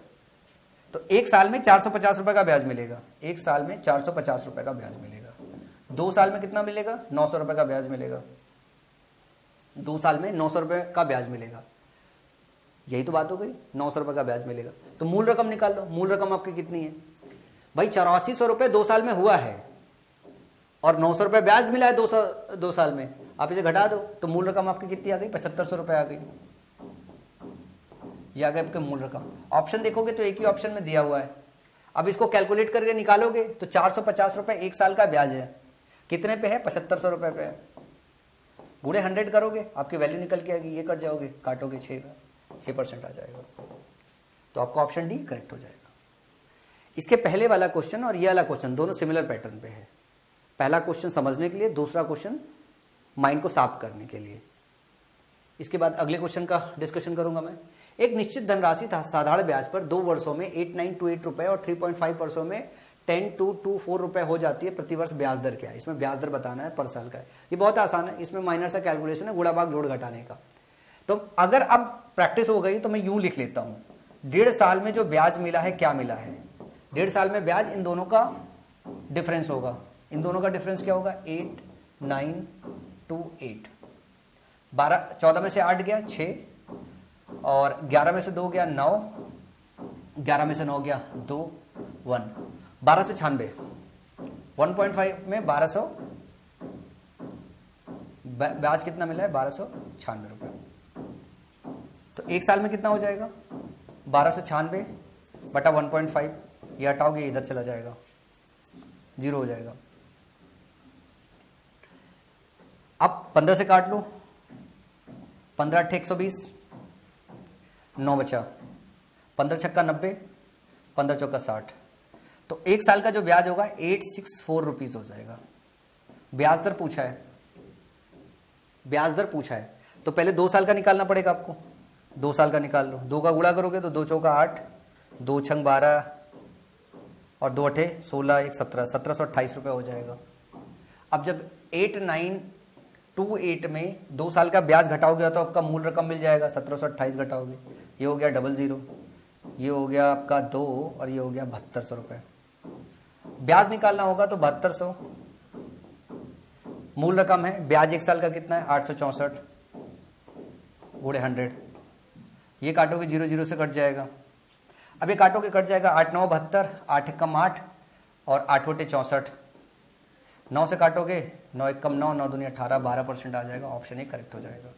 तो 1 साल में 450 रुपए का ब्याज मिलेगा। 1 साल में 450 रुपए का ब्याज मिलेगा। 2 साल में कितना मिलेगा, 900 रुपए का ब्याज मिलेगा। 2 साल में 900 रुपए का ब्याज मिलेगा। यही तो बात हो गई, 900 रुपए का ब्याज मिलेगा। तो मूल रकम निकाल लो, मूल रकम आपकी कितनी है भाई, 8400 रुपए 2 साल में हुआ है और 900 रुपए ब्याज मिला है 2 साल में। आप इसे घटा दो तो मूल रकम आपकी कितनी आ गई, 7500 रुपए आ गई। ये आ गए आपके मूल रकम। ऑप्शन देखोगे तो एक ही ऑप्शन में दिया हुआ है। अब इसको कैलकुलेट करके निकालोगे तो 450 रुपए 1 साल का ब्याज है, कितने पे है, 7500 रुपए पे है। बूढ़े 100 करोगे आपकी वैल्यू निकल के आएगी, ये कट जाओगे, काटोगे 6% आ जाएगा। तो आपका ऑप्शन डी करेक्ट हो जाएगा। इसके पहले वाला क्वेश्चन और ये वाला क्वेश्चन दोनों सिमिलर पैटर्न पे है। पहला क्वेश्चन समझने के लिए, दूसरा क्वेश्चन माइंड को साफ करने के लिए। इसके बाद अगले क्वेश्चन का डिस्कशन करूंगा मैं। एक निश्चित धनराशि साधारण ब्याज पर 2 वर्षों में 8928 रुपए और 3.5 वर्षों में 10224 रुपए हो जाती है। प्रतिवर्ष ब्याज दर क्या है, इसमें ब्याज दर बताना है, पर साल का है। ये बहुत आसान है, इसमें माइनर सा कैलकुलेशन है, गुणा भाग जोड़ घटाने का। तो अगर अब प्रैक्टिस हो गई तो मैं यूं लिख लेता हूं, 1.5 साल में जो ब्याज मिला है क्या मिला है, 1.5 साल में ब्याज इन दोनों का डिफरेंस होगा। इन दोनों का डिफरेंस क्या होगा, 8928। 14 में से 8 गया 6 और 11 में से 2 गया 9, 11 में से 9 गया 2 1, 1296। 1.5 में 1200 ब्याज कितना मिला है, 1296 रुपए। तो 1 साल में कितना हो जाएगा, 1296 बटा 1.5, ये हटाओगे इधर चला जाएगा, 0 हो जाएगा। अब 15 से काट लो, 15 8 120, 9 बचा, 15 छक्का 90, 15 चौका 60। तो 1 साल का जो ब्याज होगा 864 रुपीज हो जाएगा। ब्याज दर पूछा है, ब्याज दर पूछा है तो पहले 2 साल का निकालना पड़ेगा आपको। 2 साल का निकाल लो, 2 का गुणा करोगे तो 2 चौका 8, 2 छंग 12 और 2 अठे 16, 1 17, 1728 रुपये हो जाएगा। अब जब 8928 में 2 साल का ब्याज घटाओगे तो आपका मूल रकम मिल जाएगा, 1728 घटाओगे, ये हो गया 00, ये हो गया आपका 2 और ये हो गया 7200 रुपये। ब्याज निकालना होगा तो 7200 मूल रकम है। ब्याज 1 साल का कितना है, 864 गुणे 100, ये काटोगे 0 0 से कट जाएगा। अब ये काटोगे कट जाएगा, 8 9 72, 8 1 कम 8 और 8 वटे 64, 9 से काटोगे 9 1 कम 9, 9 दूनी 18, 12% आ जाएगा। ऑप्शन ए करेक्ट हो जाएगा।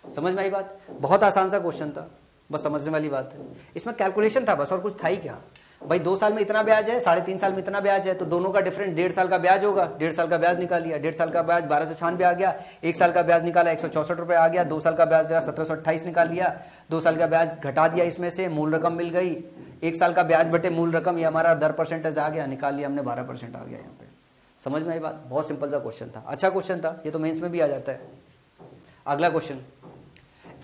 समझ में आई बात, बहुत आसान सा क्वेश्चन था, बस समझने वाली बात है। इसमें कैलकुलेशन था बस, और कुछ था ही क्या भाई। 2 साल में इतना ब्याज है, 3.5 साल में इतना ब्याज है, तो दोनों का डिफरेंस 1.5 साल का ब्याज होगा। 1.5 साल का ब्याज निकाल लिया, 1.5 साल का ब्याज 1296 आ गया। 1 साल का ब्याज निकाला 164 रुपये आ गया। 2 साल का ब्याज 1728 निकाल लिया। 2 साल का ब्याज घटा दिया, इसमें से मूल रकम मिल गई। 1 साल का ब्याज बटे मूल रकम, ये हमारा दर परसेंटेज आ गया, निकाल लिया हमने, 12% आ गया यहाँ पे। समझ में आई बात, बहुत सिंपल सा क्वेश्चन था, अच्छा क्वेश्चन था, ये तो मेंस में भी आ जाता है। अगला क्वेश्चन,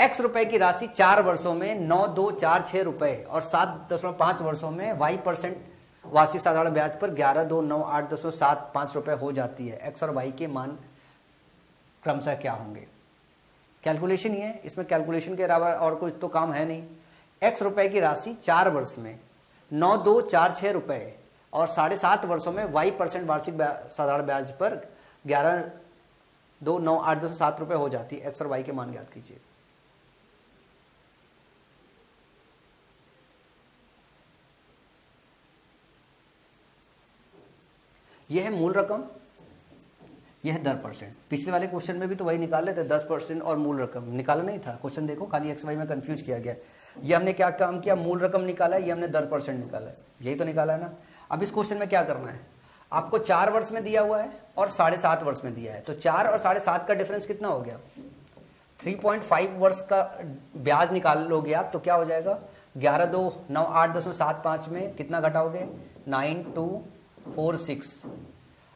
x रुपए की राशि 4 वर्षों में 9246 रुपए और 7.5 वर्षों में y% वार्षिक साधारण ब्याज पर 11,298.75 रुपए हो जाती है। x और y के मान क्रमशः क्या होंगे। कैलकुलेशन ही है, इसमें कैलकुलेशन के अलावा और कुछ तो काम है नहीं। x रुपए की राशि 4 वर्ष में 9246 रुपए और 7.5 वर्षों में y% वार्षिक साधारण ब्याज पर 2 9 8 207 रुपये हो जाती है। एक्स और वाई के मान ज्ञात कीजिए। यह है मूल रकम, यह है दर %। पिछले वाले क्वेश्चन में भी तो वही निकाले थे, 10% और मूल रकम निकाला नहीं था। क्वेश्चन देखो, खाली एक्स वाई में कंफ्यूज किया गया। ये हमने क्या काम किया, मूल रकम निकाला है, ये हमने दर % निकाला है, यही तो निकाला है ना। अब इस क्वेश्चन में क्या करना है, आपको 4 वर्ष में दिया हुआ है और 7.5 वर्ष में दिया है, तो 4 और 7.5 का डिफरेंस कितना हो गया, 3.5 वर्ष का ब्याज निकाल लोगे आप तो क्या हो जाएगा, 11 2 9 8.75 में कितना घटाओगे, 9246।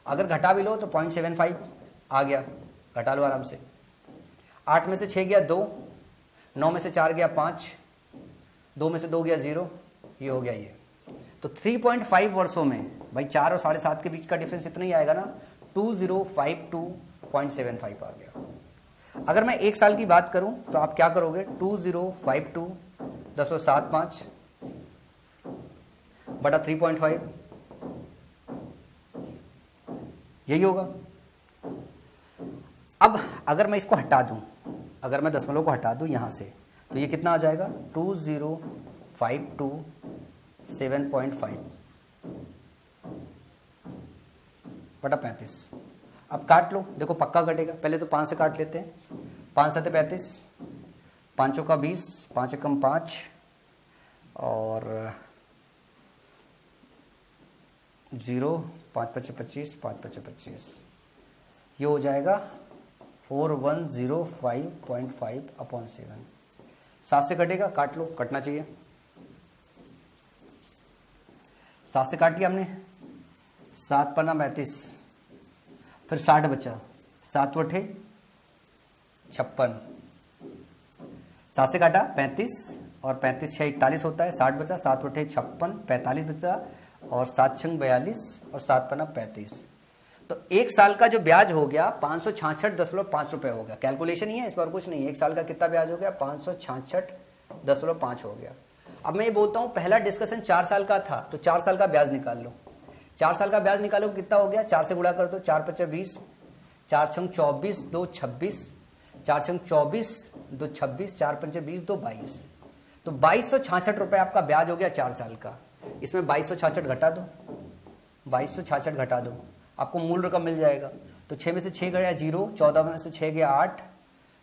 अगर घटा भी लो तो 0.75 आ गया, घटा लो आराम से। 8 में से 6 गया 2, 9 में से 4 गया 5, 2 में से 2 गया 0, ये हो गया ये। तो 3.5 वर्षों में भाई 4 और 7.5 के बीच का डिफरेंस इतना ही आएगा ना, 2052.75 आ गया। अगर मैं 1 साल की बात करूं तो आप क्या करोगे, 2052.75 बटा 3.5, यही होगा। अब अगर मैं इसको हटा दूं, अगर मैं दशमलव को हटा दूं यहां से, तो ये कितना आ जाएगा, 2052.7.5 बटा 35। अब काट लो, देखो पक्का कटेगा। पहले तो 5 से काट लेते हैं, 5 7 35, 5 का 20, 5 एकम 5 और 0, 5 5 25, 5 5 25, ये हो जाएगा 4105.5/7। 7 से कटेगा, काट लो, कटना चाहिए। 7 से काट लिया हमने, 7 पन्ना 35, फिर 60 बचा, 7 वठे 56, 7 से काटा 35 और 35 6 41 होता है, 60 बचा, 7 वठे 56, 45 बचा और 7 6 42 और 7 पन्ना 35। तो 1 साल का जो ब्याज हो गया 566.5 रुपये हो गया। कैलकुलेशन ही है, इस पर कुछ नहीं है। 1 साल का कितना ब्याज हो गया, 566.5 हो गया। अब मैं ये बोलता हूँ पहला डिस्कशन 4 साल का था, तो 4 साल का ब्याज निकाल लो। 4 साल का ब्याज निकालो, कितना हो गया, 4 से गुणा कर दो, 4 5 20, 4 6 24 2 26, 4 6 24 2 26, 4 5 20 2 22। तो 2266 रुपये आपका ब्याज हो गया 4 साल का। इसमें 2266 घटा दो, 2266 घटा दो, आपको मूल रकम मिल जाएगा। तो 6 में से 6 गया 0, 14 में से 6 गया 8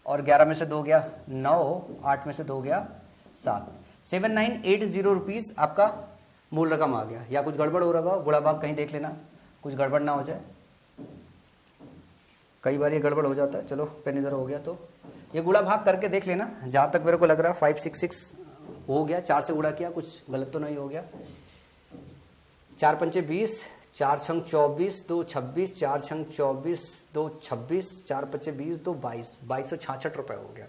और 11 में से 2 गया 9, 8 में से 2 गया 7, 7980 रुपीज़ आपका मूल रकम आ गया। या कुछ गड़बड़ हो रहा होगा, गुणा भाग कहीं देख लेना, कुछ गड़बड़ ना हो जाए, कई बार ये गड़बड़ हो जाता है। चलो पेन इधर हो गया, तो ये गुणा भाग करके देख लेना। जहाँ तक मेरे को लग रहा है 566 हो गया, 4 से गुणा किया, कुछ गलत तो नहीं हो गया। 4 पंचे 20, 4 6 24 2 26, 4 6 24 2 26, 4 5 20 2 22, 2266 रुपये हो गया,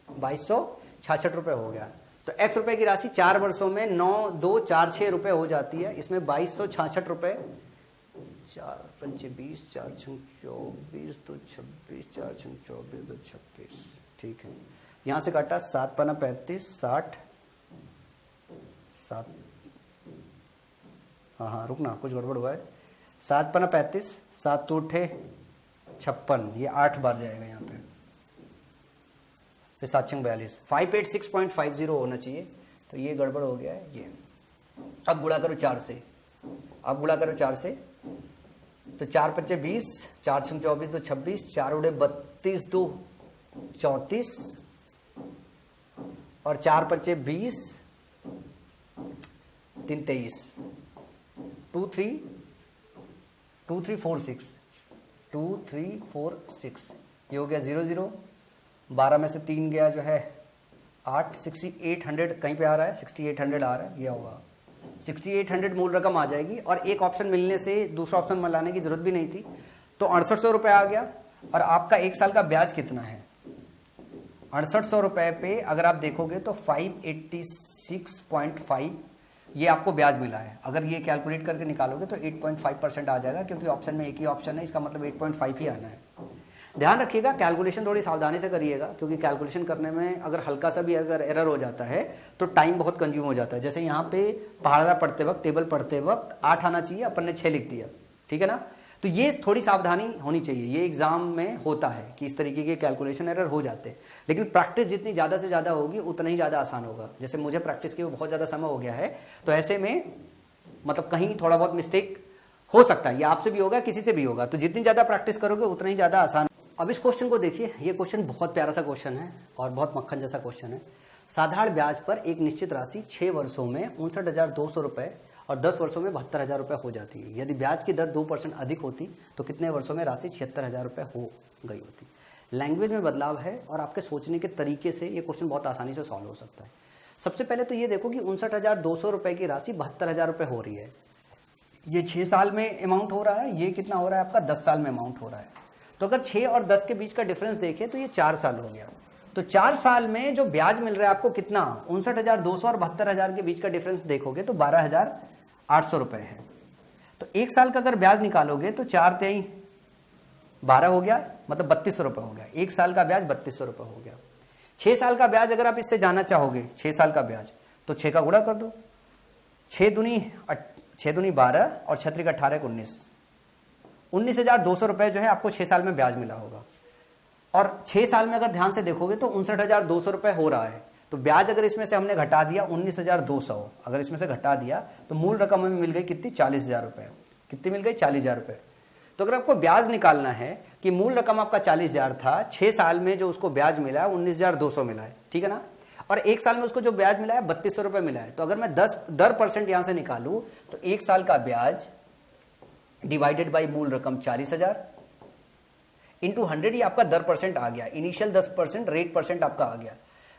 2266 रुपये हो गया। तो x रुपए की राशि 4 वर्षों में 9246 रुपये हो जाती है। इसमें 2266 रुपये, 4 पंचे 20, 4 6 24 2 26, 4 6 24 2 26, ठीक है। यहाँ से काटा 7 पन्ना 35, 60, 7, हाँ रुकना, कुछ गड़बड़ हुआ है। 7 पन्ना 35, 7 2 उठे 56, ये 8 बार जाएगा यहाँ पे, फिर 7 6 42, 586.50 होना चाहिए, तो ये गड़बड़ हो गया है ये। अब गुणा करो 4 से, अब गुणा करो 4 से, तो 4 5 20, 4 6 24 2 26, 4 उड़े 32 2 34 और 4 5 20 3 23, 2 3 4 6, 2 3 4 6, ये हो गया 0 0। 12 में से 3 गया जो है 8, 6800 कहीं पे आ रहा है, 6800 आ रहा है, ये होगा 6800 मूल रकम आ जाएगी। और एक ऑप्शन मिलने से दूसरा ऑप्शन मिलाने की जरूरत भी नहीं थी, तो 6800 रुपये आ गया। और आपका 1 साल का ब्याज कितना है, 6800 रुपये पे अगर आप देखोगे तो 586.5 ये आपको ब्याज मिला है। अगर ये कैलकुलेट करके निकालोगे तो 8.5% आ जाएगा, क्योंकि ऑप्शन में एक ही ऑप्शन है, इसका मतलब 8.5 ही आना है। ध्यान रखिएगा, कैलकुलेशन थोड़ी सावधानी से करिएगा, क्योंकि कैलकुलेशन करने में अगर हल्का सा भी अगर एरर हो जाता है तो टाइम बहुत कंज्यूम हो जाता है। जैसे यहाँ पे पहाड़ा पढ़ते वक्त, टेबल पढ़ते वक्त 8 आना चाहिए, अपन ने 6 लिख दिया, ठीक है ना। तो ये थोड़ी सावधानी होनी चाहिए, ये एग्जाम में होता है कि इस तरीके के कैलकुलेशन एरर हो जाते हैं, लेकिन प्रैक्टिस जितनी ज़्यादा से ज़्यादा होगी उतना ही ज़्यादा आसान होगा। जैसे मुझे प्रैक्टिस के बहुत ज़्यादा समय हो गया है, तो ऐसे में मतलब कहीं थोड़ा बहुत मिस्टेक हो सकता है, ये आपसे भी होगा, किसी से भी होगा, तो जितनी ज़्यादा प्रैक्टिस करोगे उतना ही ज़्यादा आसान। अब इस क्वेश्चन को देखिए, ये क्वेश्चन बहुत प्यारा सा क्वेश्चन है और बहुत मक्खन जैसा क्वेश्चन है। साधारण ब्याज पर एक निश्चित राशि 6 वर्षों में 59,200 रुपये और 10 वर्षों में 72,000 रुपये हो जाती है। यदि ब्याज की दर 2% अधिक होती तो कितने वर्षों में राशि 76,000 रुपये हो गई होती। लैंग्वेज में बदलाव है और आपके सोचने के तरीके से ये क्वेश्चन बहुत आसानी से सॉल्व हो सकता है। सबसे पहले तो ये देखो कि 59,200 रुपये की राशि 72,000 रुपये हो रही है। ये 6 साल में अमाउंट हो रहा है, ये कितना हो रहा है आपका 10 साल में अमाउंट हो रहा है। तो अगर 6 और 10 के बीच का डिफरेंस देखें तो ये 4 साल हो गया। तो 4 साल में जो ब्याज मिल रहा है आपको कितना, 59,200 और 72,000 के बीच का डिफरेंस देखोगे तो 12,800 रुपये है। तो एक साल का अगर ब्याज निकालोगे तो 4 तेई 12 हो गया, मतलब 3200 रुपये हो गया। एक साल का ब्याज 3200 रुपये हो गया। 6 साल का ब्याज अगर आप इससे जाना चाहोगे, 6 साल का ब्याज, तो 6 का गुणा कर दो, 6 दूनी 12 और 6 त्रिक 18 19,200 रुपये जो है आपको 6 साल में ब्याज मिला होगा। और 6 साल में अगर ध्यान से देखोगे तो 59,200 रुपये हो रहा है। तो ब्याज अगर इसमें से हमने घटा दिया 19,200, अगर इसमें से घटा दिया तो मूल रकम हमें मिल गई कितनी, 40,000 रुपये। कितनी मिल गई, 40,000 रुपये। तो अगर आपको ब्याज निकालना है कि मूल रकम आपका 40,000 था, 6 साल में जो उसको ब्याज मिला है 19,200 मिला है, ठीक है ना, और एक साल में उसको जो ब्याज मिला है 3200 रुपये मिला है। तो अगर मैं 10% यहाँ से निकालूं तो एक साल का ब्याज डिवाइडेड बाई मूल रकम 40,000 इंटू 100, ये आपका 10% आ गया। इनिशियल 10% रेट परसेंट आपका आ गया।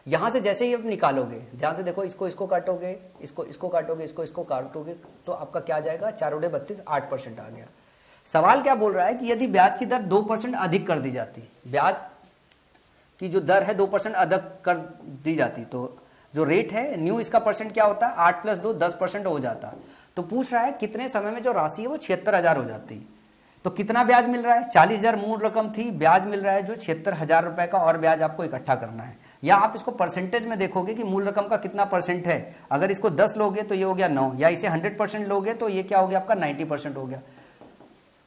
यहां से जैसे ही आप निकालोगे, ध्यान से देखो, इसको काटोगे, इसको काटोगे, इसको काटोगे, तो आपका क्या आ जाएगा, 4 × 32 8% आ गया। सवाल क्या बोल रहा है कि यदि ब्याज की दर 2% अधिक कर दी जाती, ब्याज की जो दर है 2% अधिक कर दी जाती, तो जो रेट है न्यू, इसका परसेंट क्या होता है, 8 + 2 10% हो जाता। तो पूछ रहा है कितने समय में जो राशि है वो 76,000 हो जाती। तो कितना ब्याज मिल रहा है, 40,000 मूल रकम थी, ब्याज मिल रहा है जो 76,000 रुपए का, और ब्याज आपको इकट्ठा करना है। या आप इसको परसेंटेज में देखोगे कि मूल रकम का कितना परसेंट है। अगर इसको 10 लोगे तो ये हो गया 9, या इसे 100% लोगे तो ये क्या हो गया आपका 90% हो गया।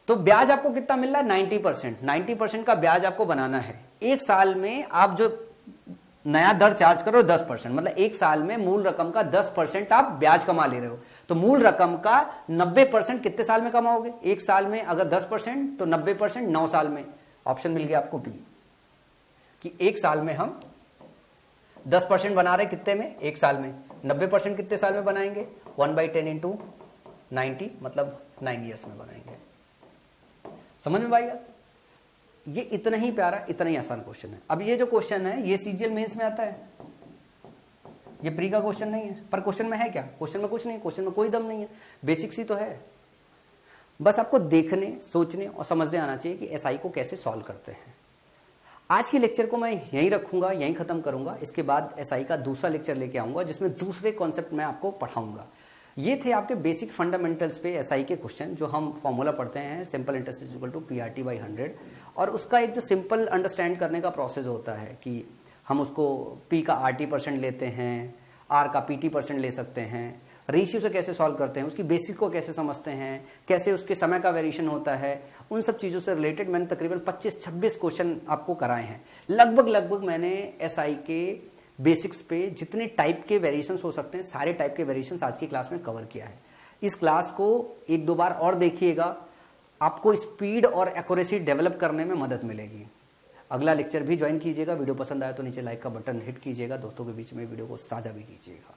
तो ब्याज आपको कितना मिल रहा है, 90%। 90% का ब्याज आपको बनाना है। एक साल में आप जो नया दर चार्ज करो 10%, मतलब एक साल में मूल रकम का 10% आप ब्याज कमा ले रहे हो। तो मूल रकम का 90% कितने साल में कमाओगे, एक साल में। अगर 10% तो 90% 9 साल में। ऑप्शन मिल गया आपको बी, कि एक साल में हम 10% बना रहे, कितने में, एक साल में। 90% कितने साल में बनाएंगे, 1/10 इंटू 90, मतलब 9 ईयर्स में बनाएंगे। समझ में भाई, ये इतना ही प्यारा, इतना ही आसान क्वेश्चन है। अब ये जो क्वेश्चन है ये सीजीएल मेंस में आता है, ये प्री का क्वेश्चन नहीं है। पर क्वेश्चन में है क्या, क्वेश्चन में कुछ नहीं, क्वेश्चन में कोई दम नहीं है, बेसिक्स ही तो है। बस आपको देखने, सोचने और समझने आना चाहिए कि एसआई को कैसे सॉल्व करते हैं। आज के लेक्चर को मैं यहीं रखूंगा, यहीं खत्म करूंगा। इसके बाद एसआई का दूसरा लेक्चर लेके आऊंगा जिसमें दूसरे कॉन्सेप्ट मैं आपको पढ़ाऊंगा। ये थे आपके बेसिक फंडामेंटल्स पे एसआई के क्वेश्चन, जो हम फॉर्मूला पढ़ते हैं, simple interest is equal to PRT/100, और उसका एक जो सिंपल अंडरस्टैंड करने का प्रोसेस होता है कि हम उसको P का RT% लेते हैं, R का PT% ले सकते हैं, रेशियो से कैसे सॉल्व करते हैं, उसकी बेसिक को कैसे समझते हैं, कैसे उसके समय का वेरिएशन होता है, उन सब चीज़ों से रिलेटेड मैंने तकरीबन 25-26 क्वेश्चन आपको कराए हैं। लगभग मैंने एसआई के बेसिक्स पे जितने टाइप के वेरिएशंस हो सकते हैं, सारे टाइप के वेरिएशंस आज की क्लास में कवर किया है। इस क्लास को 1-2 बार और देखिएगा, आपको स्पीड और एक्यूरेसी डेवलप करने में मदद मिलेगी। अगला लेक्चर भी ज्वाइन कीजिएगा। वीडियो पसंद आया तो नीचे लाइक का बटन हिट कीजिएगा, दोस्तों के बीच में वीडियो को साझा भी कीजिएगा।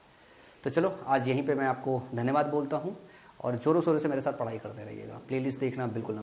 तो चलो आज यहीं पे मैं आपको धन्यवाद बोलता हूँ, और जोरों शोरों से मेरे साथ पढ़ाई करते रहिएगा। प्लेलिस्ट देखना बिल्कुल